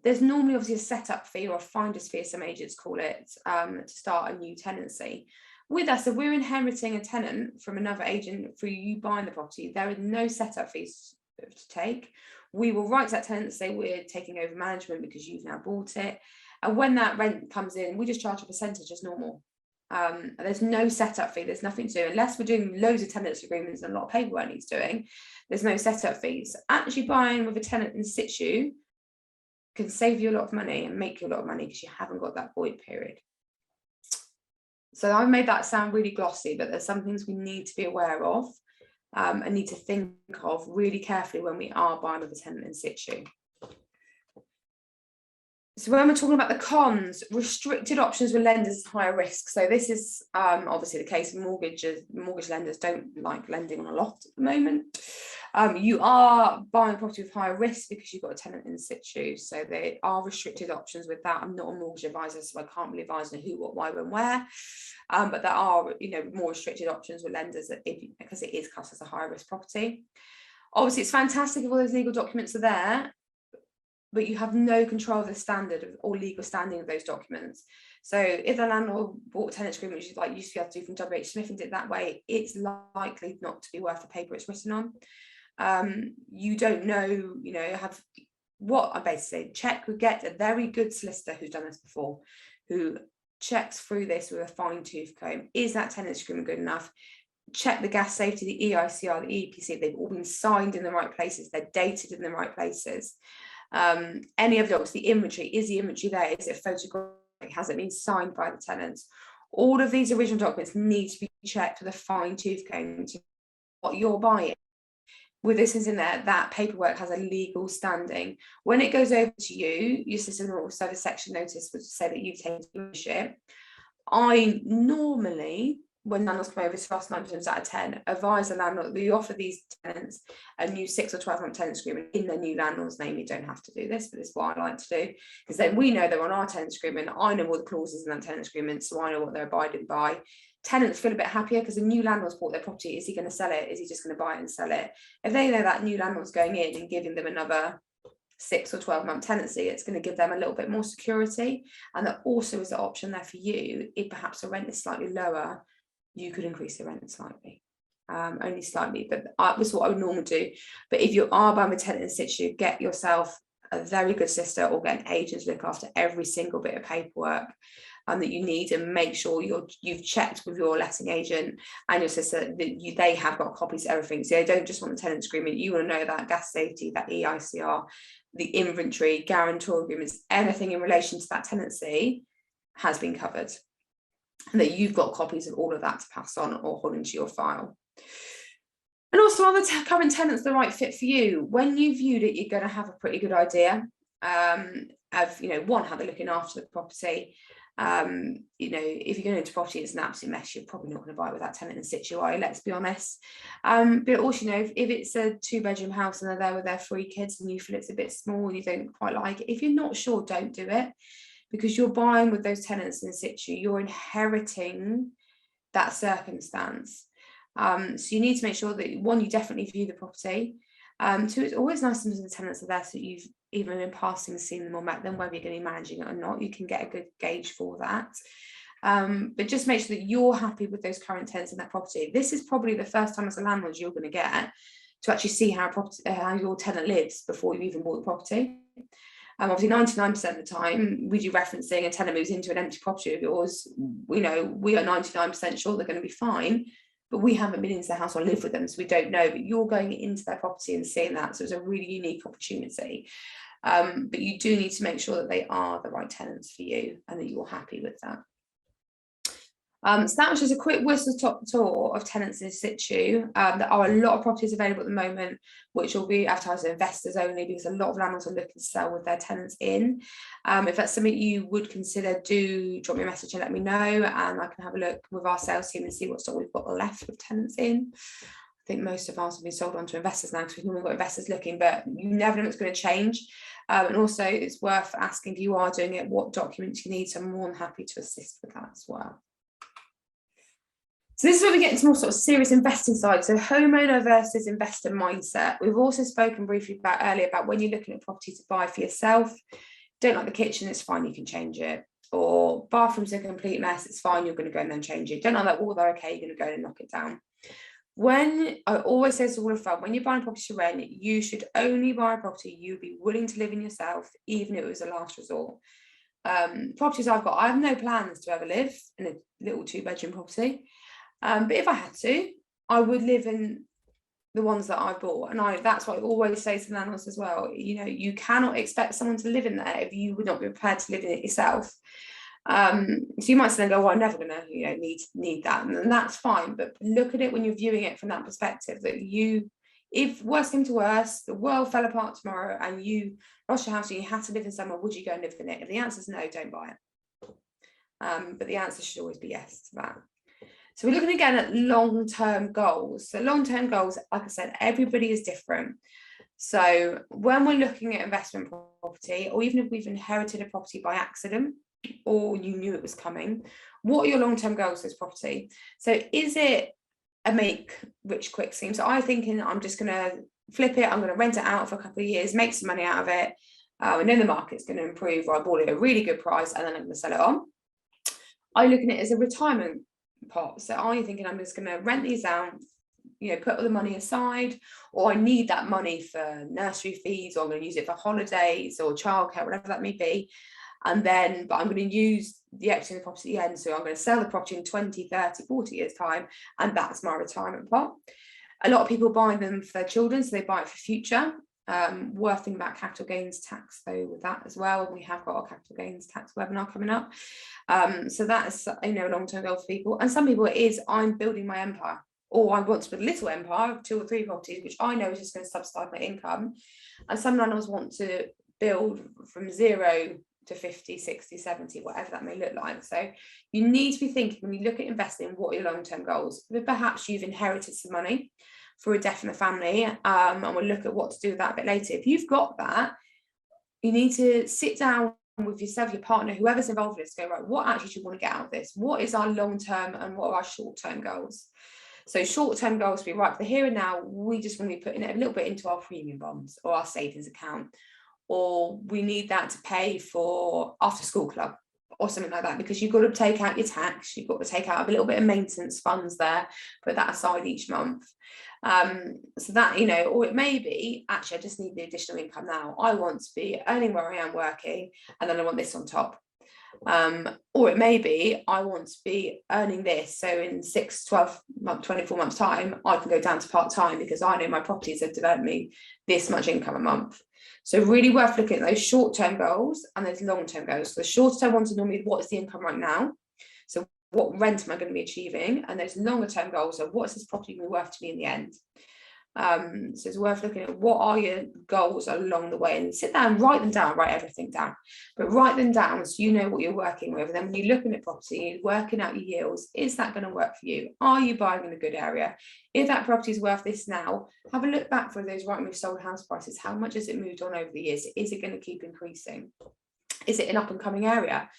there's normally obviously a setup fee or a finder's fee, as some agents call it, to start a new tenancy. With us, if we're inheriting a tenant from another agent through you buying the property, there are no setup fees to take. We will write to that tenant and say we're taking over management because you've now bought it. And when that rent comes in, we just charge a percentage as normal. There's no setup fee, there's nothing to do, unless we're doing loads of tenants agreements and a lot of paperwork needs doing, there's no setup fees. Actually buying with a tenant in situ can save you a lot of money and make you a lot of money, because you haven't got that void period. So I've made that sound really glossy, but there's some things we need to be aware of and need to think of really carefully when we are buying with a tenant in situ. So when we're talking about the cons, restricted options with lenders is higher risk. So this is obviously the case. Mortgage lenders don't like lending on a lot at the moment. You are buying property with higher risk because you've got a tenant in situ. So there are restricted options with that. I'm not a mortgage advisor, so I can't really advise on who, what, why, when, where. But there are, more restricted options with lenders because it is classed as a higher risk property. Obviously, it's fantastic if all those legal documents are there, but you have no control of the standard or legal standing of those documents. So if the landlord bought a tenants agreement, which is like used to be able to do from WH Smith and did it that way, it's likely not to be worth the paper it's written on. You don't know, have what I basically check. We get a very good solicitor who's done this before, who checks through this with a fine tooth comb. Is that tenants agreement good enough? Check the gas safety, the EICR, the EPC, they've all been signed in the right places, they're dated in the right places. Any of those, the inventory, is the inventory there? Is it photographic? Has it been signed by the tenants? All of these original documents need to be checked with a fine tooth comb to what you're buying. With this is in there, that paperwork has a legal standing. When it goes over to you, your solicitor will serve a section notice which will say that you've taken ownership. I normally, when landlords come over to us 9 times out of 10, advise the landlord, we offer these tenants a new 6 or 12-month tenants agreement in their new landlord's name. You don't have to do this, but it's what I like to do, because then we know they're on our tenants agreement. I know all the clauses in that tenants agreement, so I know what they're abiding by. Tenants feel a bit happier because the new landlord's bought their property. Is he going to sell it? Is he just going to buy it and sell it? If they know that new landlord's going in and giving them another 6 or 12-month tenancy, it's going to give them a little bit more security. And there also is an option there for you, if perhaps the rent is slightly lower, you could increase the rent slightly, only slightly, but this is what I would normally do. But if you are buying a tenant in situ, get yourself a very good solicitor or get an agent to look after every single bit of paperwork that you need, and make sure you've checked with your letting agent and your solicitor that they have got copies of everything. So they don't just want the tenants agreement, you want to know that gas safety, that EICR, the inventory, guarantor agreements, anything in relation to that tenancy has been covered, and that you've got copies of all of that to pass on or hold into your file. And also, are the current tenants the right fit for you? When you viewed it, you're going to have a pretty good idea of, one, how they're looking after the property. If you're going into property, it's an absolute mess, you're probably not going to buy it with that tenant in situ, let's be honest. But also, if it's a 2-bedroom house and they're there with their 3 kids and you feel it's a bit small and you don't quite like it, if you're not sure, don't do it. Because you're buying with those tenants in situ, you're inheriting that circumstance. So you need to make sure that, one, you definitely view the property. 2, it's always nice to know the tenants are there, so you've even in passing seen them or met them, whether you're going to be managing it or not, you can get a good gauge for that. But just make sure that you're happy with those current tenants in that property. This is probably the first time as a landlord you're going to get to actually see how your tenant lives before you even bought the property. Obviously 99% of the time we do referencing, a tenant moves into an empty property of yours, we are 99% sure they're going to be fine, but we haven't been into their house or lived with them, so we don't know. But you're going into their property and seeing that, so it's a really unique opportunity. But you do need to make sure that they are the right tenants for you and that you're happy with that. So that was just a quick whistle-stop tour of tenants in situ. There are a lot of properties available at the moment, which will be advertised to investors only, because a lot of landlords are looking to sell with their tenants in. If that's something you would consider, do drop me a message and let me know, and I can have a look with our sales team and see what stock we've got left with tenants in. I think most of ours have been sold on to investors now, because we've normally got investors looking, but you never know what's going to change. And also, it's worth asking, if you are doing it, what documents you need. So I'm more than happy to assist with that as well. So this is where we get into more sort of serious investing side. So homeowner versus investor mindset. We've also spoken briefly earlier about when you're looking at property to buy for yourself. Don't like the kitchen, it's fine, you can change it. Or bathroom's a complete mess, it's fine, you're going to go and then change it. Don't like that wall, they're okay, you're going to go and knock it down. When I always say, it's all of fun, when you're buying a property to rent, you should only buy a property you'd be willing to live in yourself, even if it was a last resort. Properties I've got, I have no plans to ever live in a little 2-bedroom property. But if I had to, I would live in the ones that I bought. And that's what I always say to landlords as well. You cannot expect someone to live in there if you would not be prepared to live in it yourself. So you might then go, well, I'm never gonna, need that, and that's fine. But look at it when you're viewing it from that perspective, that if worst came to worst, the world fell apart tomorrow and you lost your house and you had to live in somewhere, would you go and live in it? If the answer is no, don't buy it. But the answer should always be yes to that. So we're looking again at long-term goals. So long-term goals, like I said, everybody is different. So when we're looking at investment property, or even if we've inherited a property by accident, or you knew it was coming, what are your long-term goals for this property? So is it a make rich quick scheme? So I'm thinking I'm just going to flip it, I'm going to rent it out for a couple of years, make some money out of it, and then the market's going to improve, or I bought it at a really good price and then I'm going to sell it on. I'm looking at it as a retirement pot. So I'm thinking I'm just going to rent these out, put all the money aside, or I need that money for nursery fees, or I'm going to use it for holidays or childcare, whatever that may be. But I'm going to use the equity in the property at the end. So I'm going to sell the property in 20, 30, 40 years time. And that's my retirement pot. A lot of people buy them for their children, so they buy it for future. Worth thinking about capital gains tax though with that as well. We have got a capital gains tax webinar coming up. So that's, a long-term goal for people. And some people it is, I'm building my empire, or I want to build a little empire of 2 or 3 properties, which I know is just going to subsidize my income. And some landlords want to build from 0 to 50, 60, 70, whatever that may look like. So you need to be thinking, when you look at investing, what are your long-term goals? But perhaps you've inherited some money for a death in the family, and we'll look at what to do with that a bit later. If you've got that, you need to sit down with yourself, your partner, whoever's involved in this, go, right, what actually do you want to get out of this? What is our long-term and what are our short-term goals? So short-term goals be right for the here and now, we just want to be putting it a little bit into our premium bonds or our savings account, or we need that to pay for after school club or something like that, because you've got to take out your tax, you've got to take out a little bit of maintenance funds there, put that aside each month. So that, or it may be, actually, I just need the additional income now. I want to be earning where I am working, and then I want this on top. Or it may be, I want to be earning this, so in 6, 12 months, 24 months time, I can go down to part-time because I know my properties have developed me this much income a month. So really worth looking at those short-term goals and those long-term goals. So the short-term ones are normally, what is the income right now? So what rent am I going to be achieving? And those longer-term goals are, what's this property going to be worth to me in the end? So it's worth looking at what are your goals along the way, and sit down, write them down, write everything down, but write them down so you know what you're working with. And then when you're looking at property, you're working out your yields, is that going to work for you? Are you buying in a good area? If that property is worth this now, have a look back for those right move sold house prices. How much has it moved on over the years? Is it going to keep increasing? Is it an up and coming area?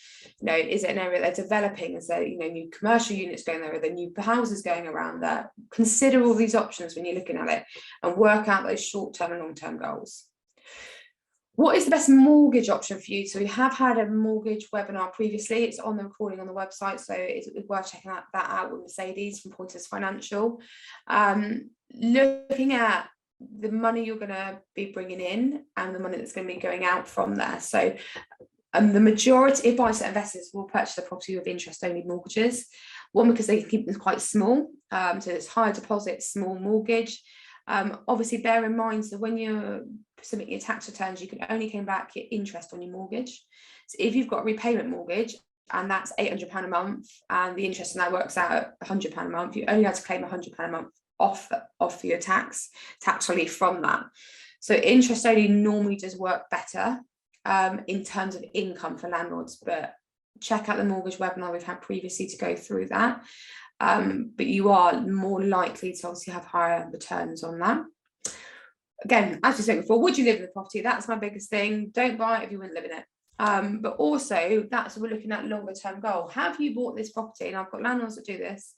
Is it an area they're developing? Is there, new commercial units going there? Are there new houses going around there? Consider all these options when you're looking at it and work out those short-term and long-term goals. What is the best mortgage option for you? So we have had a mortgage webinar previously. It's on the recording on the website, so it's worth checking that out with Mercedes from Pointers Financial. Looking at the money you're going to be bringing in and the money that's going to be going out from there. So the majority of buy-to-let investors will purchase a property with interest-only mortgages. One, because they can keep them quite small, so it's higher deposit, small mortgage. Obviously, bear in mind that when you're submitting your tax returns, you can only claim back your interest on your mortgage. So if you've got a repayment mortgage and that's £800 a month, and the interest on that works out at £100 a month, you only have to claim £100 a month off for your tax relief from that. So interest only normally does work better in terms of income for landlords, but check out the mortgage webinar we've had previously to go through that. But you are more likely to obviously have higher returns on that. Again, as we said before, would you live in the property? That's my biggest thing. Don't buy it if you wouldn't live in it. But also, that's what we're looking at, longer term goal. Have you bought this property? And I've got landlords that do this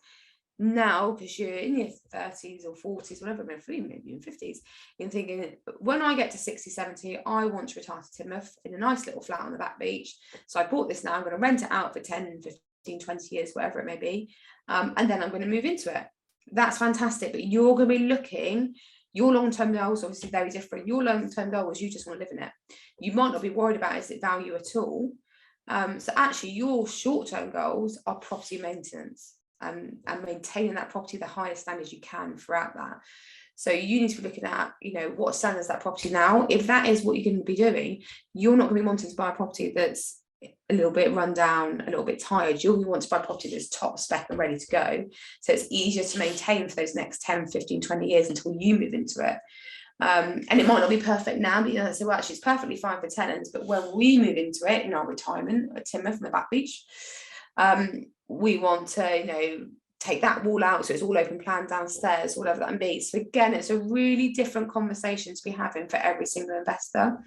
now, because you're in your 30s or 40s, whatever, maybe in 50s, you're thinking, when I get to 60, 70, I want to retire to Plymouth in a nice little flat on the back beach. So I bought this now, I'm going to rent it out for 10, 15, 20 years, whatever it may be. And then I'm going to move into it. That's fantastic. But you're going to be looking, your long-term goals obviously very different. Your long-term goal is you just want to live in it. You might not be worried about is it value at all. So actually your short-term goals are property maintenance. And maintaining that property the highest standards you can throughout that. So you need to be looking at, what standards that property now. If that is what you're going to be doing, you're not going to be wanting to buy a property that's a little bit run down, a little bit tired, you'll want to buy property that's top spec and ready to go. So it's easier to maintain for those next 10, 15, 20 years until you move into it. And it might not be perfect now, but you know, so well, actually it's perfectly fine for tenants, but when we move into it in our retirement at Plymouth on the back beach, we want to, you know, take that wall out so it's all open plan downstairs, whatever that may be. So again, it's a really different conversation to be having for every single investor.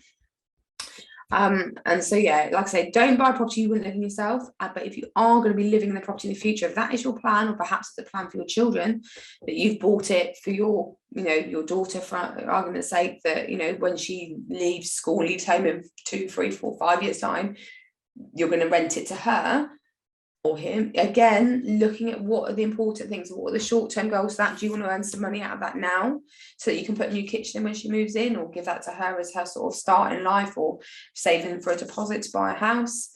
And so yeah, like I say, don't buy a property you wouldn't live in yourself, but if you are going to be living in the property in the future, if that is your plan, or perhaps it's a plan for your children, that you've bought it for your, you know, your daughter, for argument's sake, that, you know, when she leaves school, leaves home in 2, 3, 4, 5 years time, you're going to rent it to her or him. Again, looking at what are the important things, what are the short-term goals, that do you want to earn some money out of that now so that you can put a new kitchen in when she moves in, or give that to her as her sort of start in life, or saving for a deposit to buy a house.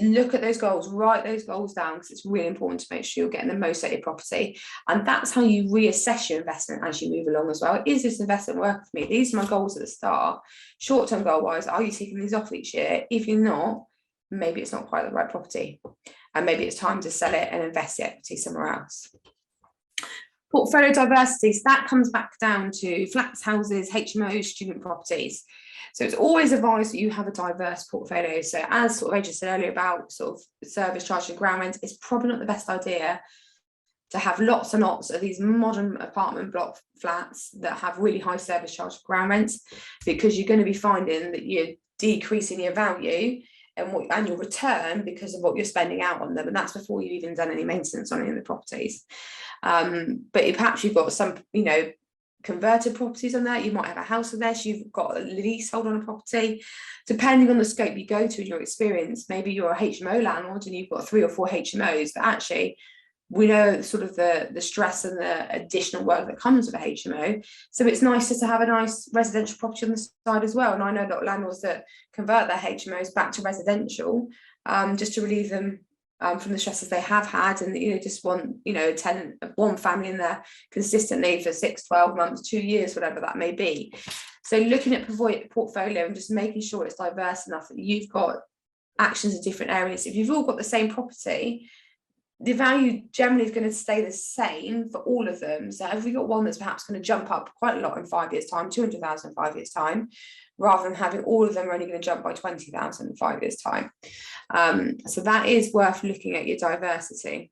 Look at those goals, write those goals down, because it's really important to make sure you're getting the most out of your property. And that's how you reassess your investment as you move along as well. Is this investment working for me? These are my goals at the start. Short-term goal wise, are you taking these off each year? If you're not, maybe it's not quite the right property, and maybe it's time to sell it and invest the equity somewhere else. Portfolio diversity, so that comes back down to flats, houses, HMOs, student properties. So it's always advised that you have a diverse portfolio. So as sort of Adrian said earlier about sort of service charge and ground rent, it's probably not the best idea to have lots and lots of these modern apartment block flats that have really high service charge and ground rents, because you're going to be finding that you're decreasing your value and what annual return because of what you're spending out on them, and that's before you've even done any maintenance on any of the properties. But if perhaps you've got some, you know, converted properties on there, you might have a house on there, so you've got a leasehold on a property. Depending on the scope you go to in your experience, maybe you're a HMO landlord and you've got 3 or 4 HMOs, but actually we know sort of the stress and the additional work that comes with a HMO. So it's nice just to have a nice residential property on the side as well. And I know a lot of landlords that convert their HMOs back to residential, just to relieve them from the stresses they have had, and you know, just want, you know, a tenant, one family in there consistently for 6, 12 months, 2 years, whatever that may be. So looking at portfolio and just making sure it's diverse enough that you've got actions in different areas. If you've all got the same property, the value generally is going to stay the same for all of them. So if we got one that's perhaps going to jump up quite a lot in 5 years time, 200,000 in 5 years time, rather than having all of them are only going to jump by 20,000 in 5 years time. So that is worth looking at your diversity.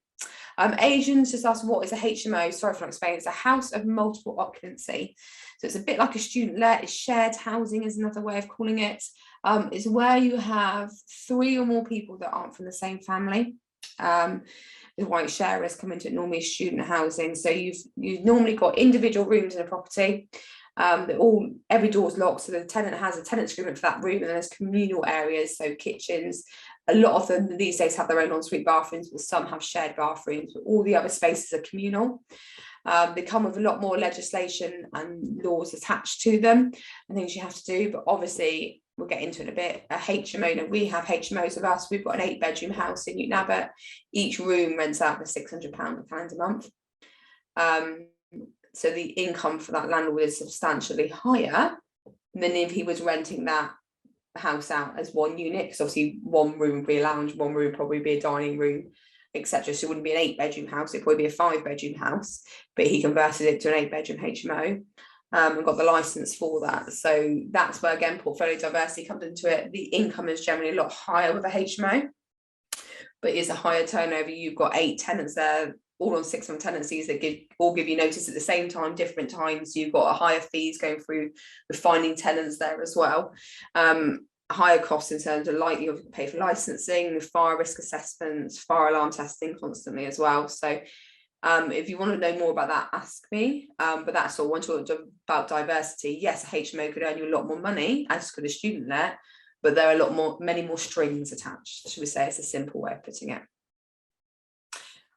Asians just asked, what is a HMO? Sorry for not explaining. It's a house of multiple occupancy. So it's a bit like a student let. It's shared housing is another way of calling it. It's where you have 3 or more people that aren't from the same family. The white sharers come into it, normally student housing. So you've normally got individual rooms in a property. Every door's locked, so the tenant has a tenant's agreement for that room, and then there's communal areas, so kitchens. A lot of them these days have their own ensuite bathrooms, but some have shared bathrooms, but all the other spaces are communal. They come with a lot more legislation and laws attached to them and things you have to do, but obviously we'll get into it in a bit. A HMO, now we have HMOs of us, we've got an 8-bedroom house in Newton Abbott. Each room rents out for £600 a calendar month. So the income for that landlord is substantially higher than if he was renting that house out as one unit, because obviously one room would be a lounge, one room would probably be a dining room, etc. So it wouldn't be an 8-bedroom house, it'd probably be a 5-bedroom house, but he converted it to an 8-bedroom HMO. And got the license for that. So that's where, again, portfolio diversity comes into it. The income is generally a lot higher with a HMO, but it's a higher turnover. You've got 8 tenants there, all on 6-month tenancies that give you notice at the same time, different times. You've got a higher fees going through with finding tenants there as well. Higher costs in terms of likely to pay for licensing, fire risk assessments, fire alarm testing constantly as well. So if you want to know more about that, ask me. But that's all. Once you're about diversity, yes, a HMO could earn you a lot more money, as could a student let, but there are many more strings attached, should we say. It's a simple way of putting it.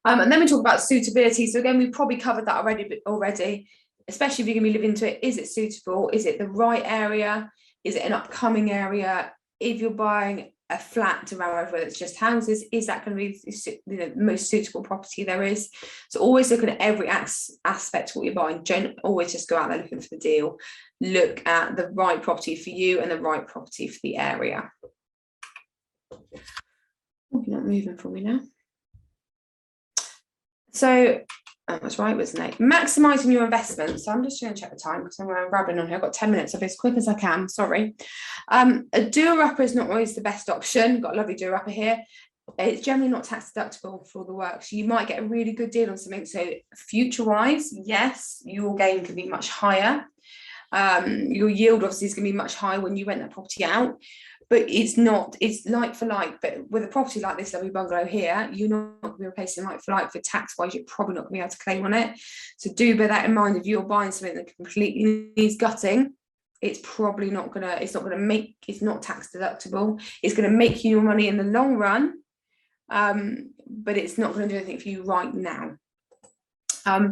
And then we talk about suitability. So again, we've probably covered that already, especially if you're going to be living into it. Is it suitable? Is it the right area? Is it an upcoming area? If you're buying a flat around whether it's just houses, is that going to be the most suitable property there is? So always looking at every aspect of what you're buying. Don't always just go out there looking for the deal. Look at the right property for you and the right property for the area. Oh, you're not moving for me now. So that's right, wasn't it? Maximising your investment. So I'm just going to check the time because I'm rambling on here. I've got 10 minutes of it as quick as I can. Sorry. A doer-upper is not always the best option. Got a lovely doer-upper here. It's generally not tax deductible for all the work. So you might get a really good deal on something. So future-wise, yes, your gain can be much higher. Your yield obviously is going to be much higher when you rent that property out. But it's like for like. But with a property like this lovely bungalow here, you're not going to be replacing like for like. For tax wise, you're probably not going to be able to claim on it. So do bear that in mind. If you're buying something that completely needs gutting, it's probably not gonna, it's not tax deductible. It's going to make you your money in the long run, but it's not going to do anything for you right now.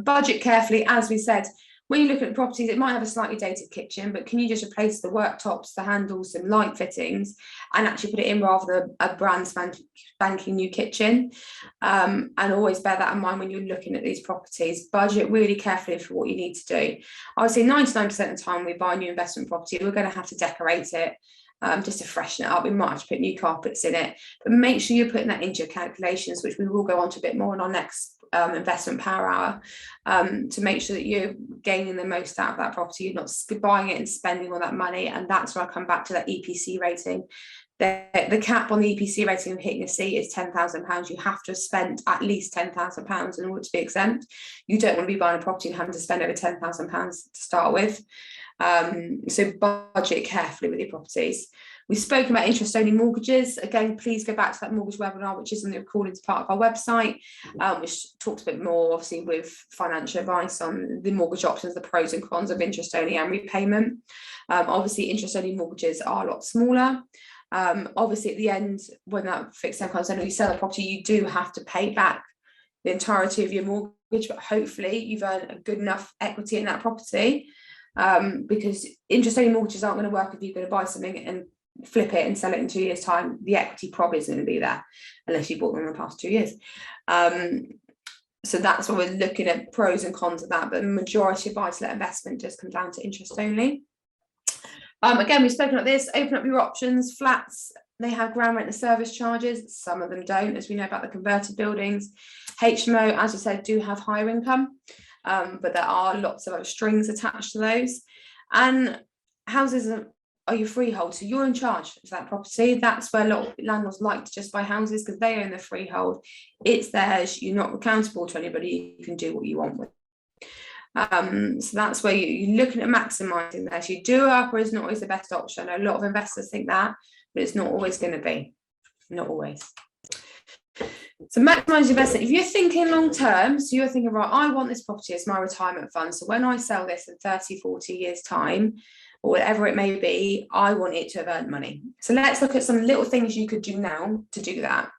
Budget carefully, as we said. When you look at properties, it might have a slightly dated kitchen, but can you just replace the worktops, the handles, some light fittings, and actually put it in rather than a brand spanking new kitchen? And always bear that in mind when you're looking at these properties. Budget really carefully for what you need to do. I would say 99% of the time we buy a new investment property, we're going to have to decorate it. Just to freshen it up. We might have to put new carpets in it, but make sure you're putting that into your calculations, which we will go on to a bit more in our next investment power hour, to make sure that you're gaining the most out of that property. You're not buying it and spending all that money. And that's where I come back to that EPC rating. The cap on the EPC rating of hitting a C is £10,000. You have to have spent at least £10,000 in order to be exempt. You don't want to be buying a property and having to spend over £10,000 to start with. So budget carefully with your properties. We've spoken about interest-only mortgages. Again, please go back to that mortgage webinar, which is in the recording part of our website, which talks a bit more, obviously, with financial advice on the mortgage options, the pros and cons of interest-only and repayment. Obviously, interest-only mortgages are a lot smaller. Obviously, at the end, when that fixed term comes in, you sell a property, you do have to pay back the entirety of your mortgage, but hopefully you've earned a good enough equity in that property, because interest-only mortgages aren't going to work if you're going to buy something and flip it and sell it in 2 years' time. The equity probably isn't going to be there unless you bought them in the past 2 years. So that's why we're looking at pros and cons of that, but the majority of buy-to-let investment does come down to interest only. Again, we've spoken about this. Open up your options. Flats, they have ground rent and service charges. Some of them don't, as we know about the converted buildings. HMO, as I said, do have higher income, but there are lots of other strings attached to those. And houses are your freehold, so you're in charge of that property. That's where a lot of landlords like to just buy houses, because they own the freehold. It's theirs. You're not accountable to anybody. You can do what you want with. So that's where you're looking at maximising that. You do up, or is not always the best option. A lot of investors think that, but it's not always going to be. Not always. So maximise your investment. If you're thinking long term, so you're thinking, right, I want this property as my retirement fund. So when I sell this in 30, 40 years' time, or whatever it may be, I want it to have earned money. So let's look at some little things you could do now to do that.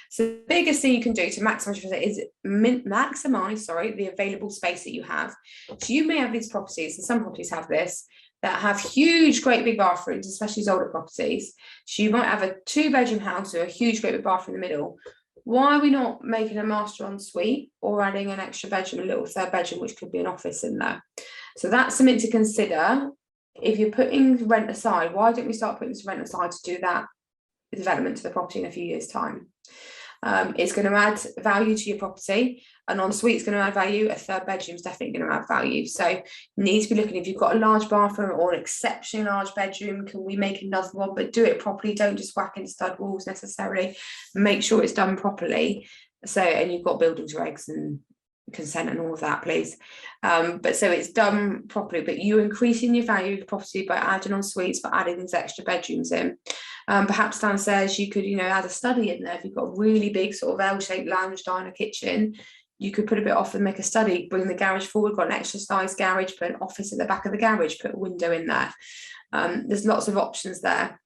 So the biggest thing you can do to maximise is maximise the available space that you have. So you may have these properties, and some properties have this, that have huge, great big bathrooms, especially these older properties. So you might have a 2-bedroom house with a huge, great big bathroom in the middle. Why are we not making a master ensuite or adding an extra bedroom, a little 3rd bedroom, which could be an office in there? So that's something to consider. If you're putting rent aside, why don't we start putting some rent aside to do that development to the property in a few years' time? It's going to add value to your property. An ensuite is going to add value. A 3rd bedroom is definitely going to add value. So you need to be looking, if you've got a large bathroom or an exceptionally large bedroom, can we make another one? But do it properly. Don't just whack in stud walls necessarily. Make sure it's done properly. So, and you've got buildings regs and consent and all of that, please. But so it's done properly, but you're increasing your value of your property by adding on suites, by adding these extra bedrooms in. Perhaps downstairs you could, add a study in there. If you've got a really big sort of L-shaped lounge, diner, kitchen, you could put a bit off and make a study, bring the garage forward, got an extra size garage, put an office at the back of the garage, put a window in there. There's lots of options there.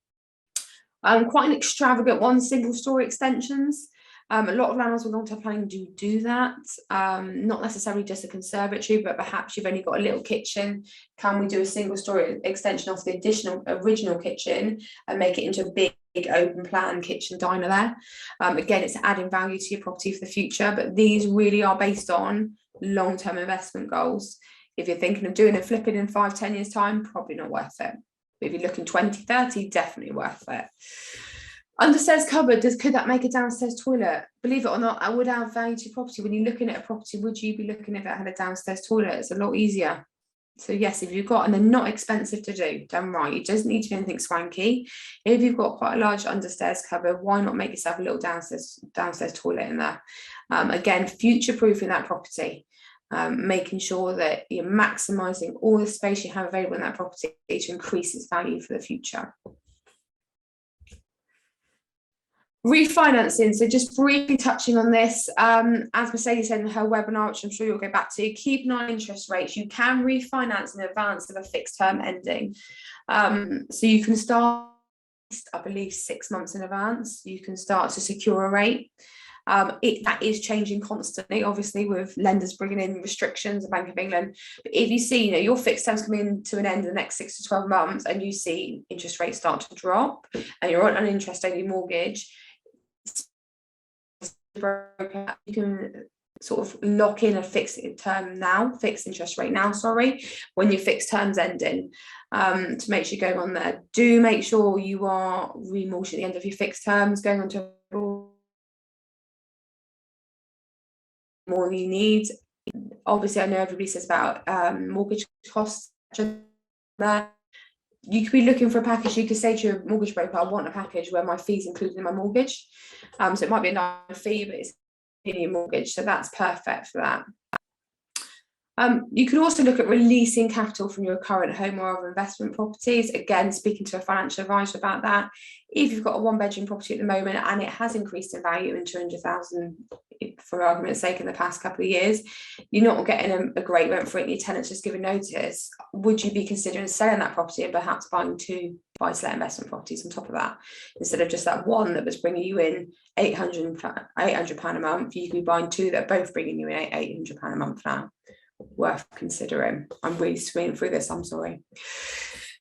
Quite an extravagant one, single story extensions. A lot of landlords with long-term planning do that, not necessarily just a conservatory, but perhaps you've only got a little kitchen. Can we do a single story extension off the original kitchen and make it into a big open plan kitchen diner there? Again, it's adding value to your property for the future, but these really are based on long-term investment goals. If you're thinking of doing a flipping in 5-10 years time, probably not worth it. But if you're looking 20-30, definitely worth it. Understairs cupboard, could that make a downstairs toilet? Believe it or not, I would add value to property. When you're looking at a property, would you be looking if it had a downstairs toilet? It's a lot easier. So yes, if you've got, and they're not expensive to do, done right. It doesn't need to be anything swanky. If you've got quite a large understairs cupboard, why not make yourself a little downstairs toilet in there? Again, future-proofing that property. Making sure that you're maximising all the space you have available in that property to increase its value for the future. Refinancing, so just briefly touching on this, as Mercedes said in her webinar, which I'm sure you'll go back to, keep an eye on interest rates. You can refinance in advance of a fixed term ending. So you can start, I believe, 6 months in advance, you can start to secure a rate. That is changing constantly, obviously, with lenders bringing in restrictions, the Bank of England. But if you see, your fixed terms coming to an end in the next 6 to 12 months, and you see interest rates start to drop, and you're on an interest-only mortgage, you can sort of lock in a fixed interest rate now, when your fixed term's ending, to make sure you're going on there. Do make sure you are remortgaging at the end of your fixed terms, going on to more than you need. Obviously, I know everybody says about mortgage costs there. You could be looking for a package. You could say to your mortgage broker, I want a package where my fees included in my mortgage. So it might be a nice fee, but it's in your mortgage. So that's perfect for that. You could also look at releasing capital from your current home or other investment properties. Again, speaking to a financial advisor about that. If you've got a 1-bedroom property at the moment and it has increased in value in 200,000, for argument's sake, in the past couple of years, you're not getting a great rent for it and your tenant's just giving notice, would you be considering selling that property and perhaps buying 2 buy-to-let investment properties on top of that, instead of just that one that was bringing you in £800 a month? You could be buying 2 that are both bringing you in £800 a month now. Worth considering. I'm really swimming through this, I'm sorry.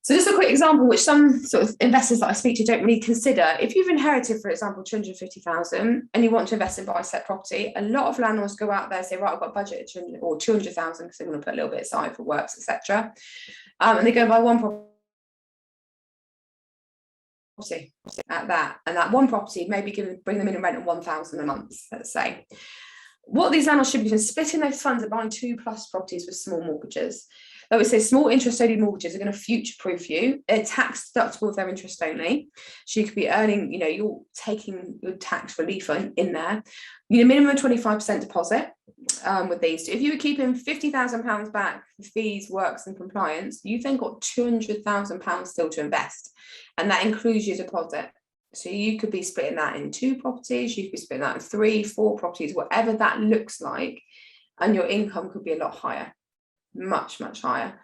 So just a quick example, which some sort of investors that I speak to don't really consider. If you've inherited, for example, 250,000 and you want to invest in buy-to-let property, a lot of landlords go out there and say, right, I've got a budget of 200 or 200,000 because they want to put a little bit aside for works, etc. And they go buy one property at that, and that one property maybe bring them in a rent of 1,000 a month, let's say. What these landlords should be doing is splitting those funds and buying 2+ properties with small mortgages. I would say small interest-only mortgages are going to future-proof you. They're tax deductible if they're interest-only. So you could be earning, you're taking your tax relief in there. You need a minimum of 25% deposit with these. If you were keeping £50,000 back for fees, works and compliance, you've then got £200,000 still to invest. And that includes your deposit. So you could be splitting that in 2 properties, you could be splitting that in 3, 4 properties, whatever that looks like, and your income could be a lot higher, much, much higher.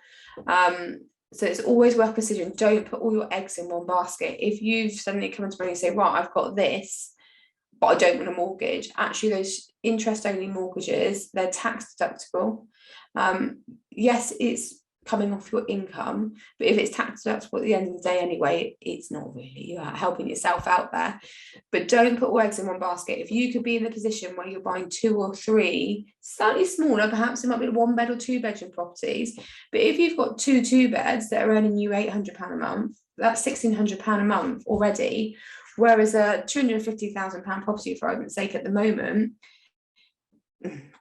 So it's always worth considering. Don't put all your eggs in one basket. If you've suddenly come into money and say, right, I've got this, but I don't want a mortgage. Actually, those interest-only mortgages, they're tax deductible. Yes, it's coming off your income, but if it's tax deductible at the end of the day anyway, it's not really, you're helping yourself out there. But don't put all eggs in one basket. If you could be in the position where you're buying 2 or 3 slightly smaller, perhaps it might be 1-bed or 2-bedroom properties, but if you've got 2 2-beds that are earning you £800 a month, that's £1,600 a month already, whereas a £250,000 property, for argument's sake, at the moment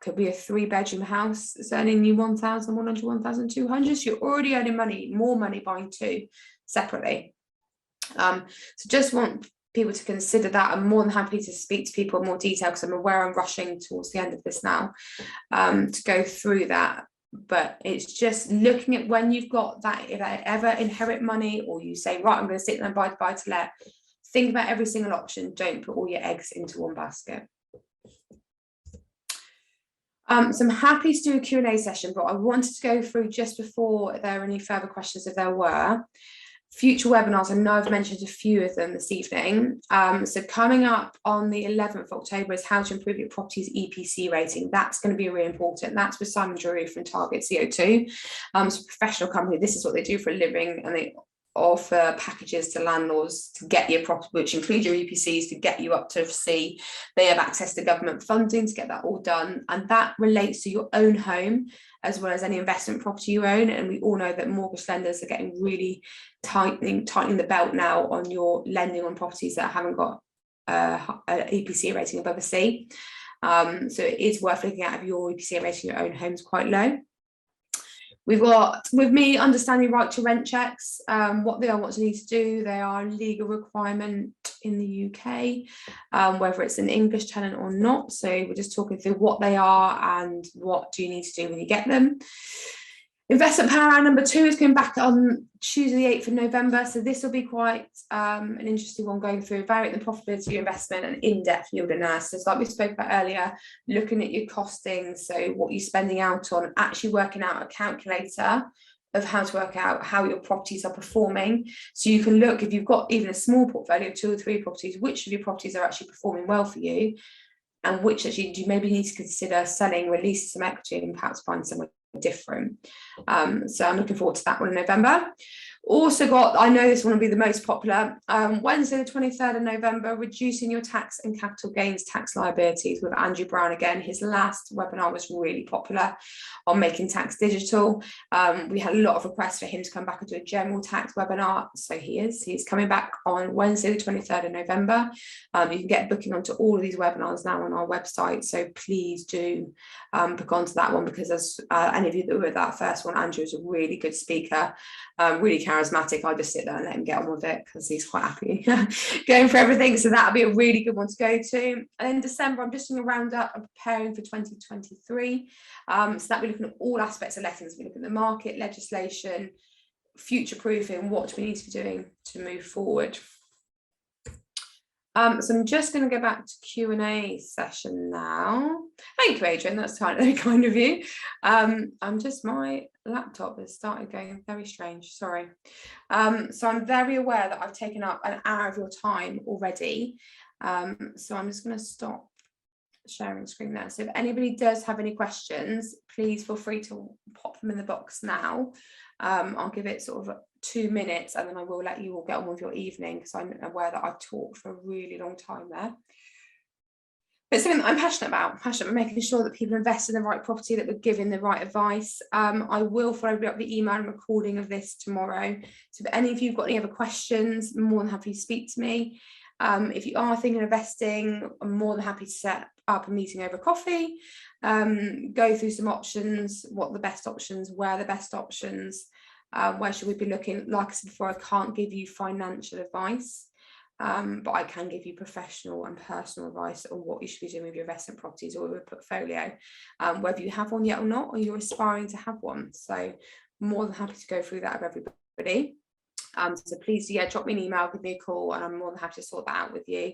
could be a 3-bedroom house that's earning you 1,100, 1,200. So you're already earning more money buying 2 separately. So just want people to consider that. I'm more than happy to speak to people in more detail because I'm aware I'm rushing towards the end of this now to go through that. But it's just looking at when you've got that, if I ever inherit money or you say, right, I'm going to sit there and buy to let, think about every single option. Don't put all your eggs into one basket. So I'm happy to do a Q&A session, but I wanted to go through just before there are any further questions, if there were. Future webinars, I know I've mentioned a few of them this evening. So coming up on the 11th of October is how to improve your property's EPC rating. That's going to be really important. That's with Simon Drury from Target CO2. So professional company, this is what they do for a living, and they offer packages to landlords to get your property, which include your EPCs, to get you up to C. They have access to government funding to get that all done, and that relates to your own home as well as any investment property you own. And we all know that mortgage lenders are getting really tightening the belt now on your lending on properties that haven't got an EPC rating above a C. So it is worth looking at if your EPC rating in your own home is quite low. We've got, with me, understanding right to rent checks, what they are, what you need to do. They are a legal requirement in the UK, whether it's an English tenant or not. So we're just talking through what they are and what do you need to do when you get them. Investment power hour number 2 is going back on Tuesday the 8th of November. So this will be quite an interesting one, going through evaluating the profitability of your investment and in-depth yield analysis, like we spoke about earlier, looking at your costings, so what you're spending out on, actually working out a calculator of how to work out how your properties are performing. So you can look, if you've got even a small portfolio of 2 or 3 properties, which of your properties are actually performing well for you, and which actually do you maybe need to consider selling, release some equity, and perhaps find somewhere different. So I'm looking forward to that one in November. Also got, I know this one will be the most popular, Wednesday the 23rd of November, reducing your tax and capital gains tax liabilities, with Andrew Brown again. His last webinar was really popular on making tax digital. We had a lot of requests for him to come back and do a general tax webinar, so he's coming back on Wednesday the 23rd of November. You can get booking onto all of these webinars now on our website, so please do book onto that one, because as any of you that were at that first one, Andrew is a really good speaker, really charismatic. I just sit there and let him get on with it because he's quite happy going for everything. So that'll be a really good one to go to. And in December, I'm just doing a roundup and preparing for 2023. So that'll be looking at all aspects of lettings. We're looking at the market, legislation, future proofing, what do we need to be doing to move forward. So I'm just going to go back to Q&A session now. Thank you, Adrian. That's very kind of you. My laptop has started going very strange. Sorry. So I'm very aware that I've taken up an hour of your time already. So I'm just going to stop sharing screen there. So if anybody does have any questions, please feel free to pop them in the box now. I'll give it sort of 2 minutes and then I will let you all get on with your evening, because I'm aware that I've talked for a really long time there. But it's something that I'm passionate about making sure that people invest in the right property, that we're giving the right advice. I will follow up the email and recording of this tomorrow. So if any of you have got any other questions, I'm more than happy to speak to me. If you are thinking of investing, I'm more than happy to set up a meeting over coffee, go through some options, what are the best options, where are the best options, where should we be looking. Like I said before, I can't give you financial advice, but I can give you professional and personal advice on what you should be doing with your investment properties or your portfolio, whether you have one yet or not, or you're aspiring to have one. So more than happy to go through that with everybody. So please, drop me an email, give me a call, and I'm more than happy to sort that out with you.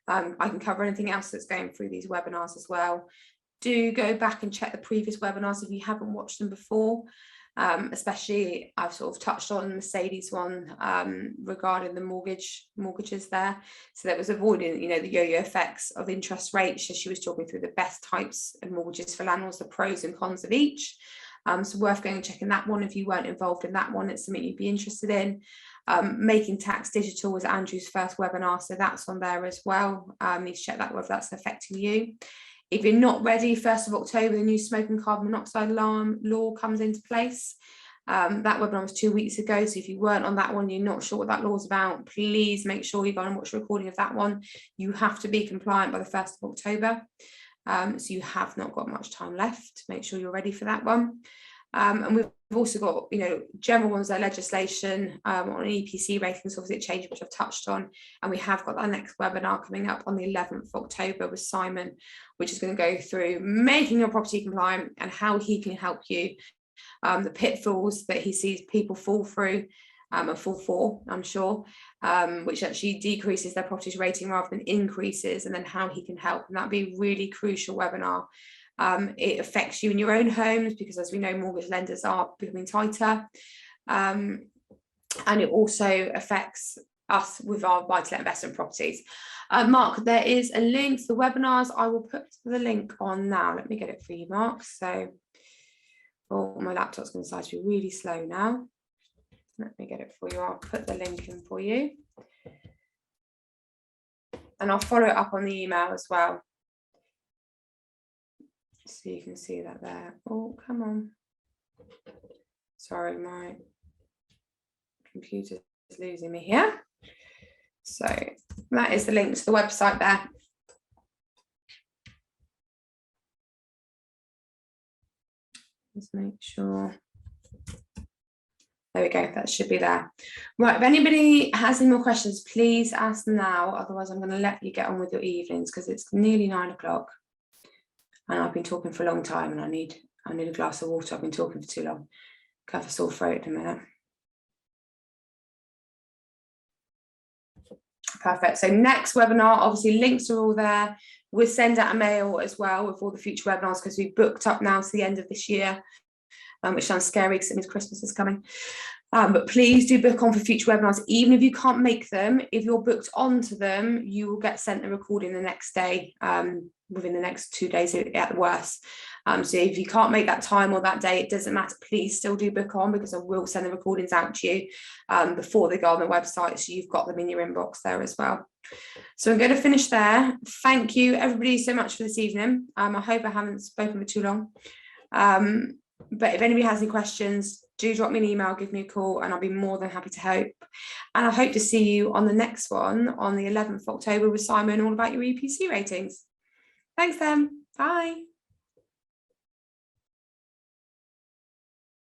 I can cover anything else that's going through these webinars as well. Do go back and check the previous webinars if you haven't watched them before. Especially, I've sort of touched on Mercedes one regarding the mortgages there. So that was avoiding, the yo-yo effects of interest rates. So she was talking through the best types of mortgages for landlords, the pros and cons of each. So worth going and checking that one if you weren't involved in that one. It's something you'd be interested in. Making tax digital was Andrew's first webinar, so that's on there as well. Need to check that whether that's affecting you. If you're not ready, 1st of October, the new smoke and carbon monoxide alarm law comes into place. That webinar was 2 weeks ago, so if you weren't on that one, you're not sure what that law is about, please make sure you go and watch a recording of that one. You have to be compliant by the 1st of October. So you have not got much time left. Make sure you're ready for that one. And we've also got, general ones like legislation on EPC ratings, obviously it changed, which I've touched on. And we have got that next webinar coming up on the 11th of October with Simon, which is going to go through making your property compliant and how he can help you, the pitfalls that he sees people fall through and fall for, I'm sure, which actually decreases their property's rating rather than increases, and then how he can help. And that'd be a really crucial webinar. It affects you in your own homes because, as we know, mortgage lenders are becoming tighter, and it also affects us with our buy-to-let investment properties. Mark, there is a link to the webinars. I will put the link on now. Let me get it for you, Mark. So, my laptop's going to decide to be really slow now. Let me get it for you. I'll put the link in for you. And I'll follow it up on the email as well. So you can see that there. Oh, come on. Sorry, my computer is losing me here. So that is the link to the website there. Let's make sure. There we go, that should be there. Right, if anybody has any more questions, please ask them now. Otherwise, I'm going to let you get on with your evenings because it's nearly 9 o'clock. And I've been talking for a long time and I need a glass of water. I've been talking for too long. Have a sore throat in a minute. Perfect. So next webinar, obviously links are all there. We'll send out a mail as well with all the future webinars because we've booked up now to the end of this year, which sounds scary because it means Christmas is coming. But please do book on for future webinars. Even if you can't make them, if you're booked onto them, you will get sent the recording the next day, within the next 2 days at the worst. So if you can't make that time or that day, it doesn't matter. Please still do book on because I will send the recordings out to you before they go on the website. So you've got them in your inbox there as well. So I'm going to finish there. Thank you everybody so much for this evening. I hope I haven't spoken for too long. But if anybody has any questions, do drop me an email, give me a call, and I'll be more than happy to help. And I hope to see you on the next one on the 11th of October with Simon, all about your EPC ratings. Thanks then. Bye.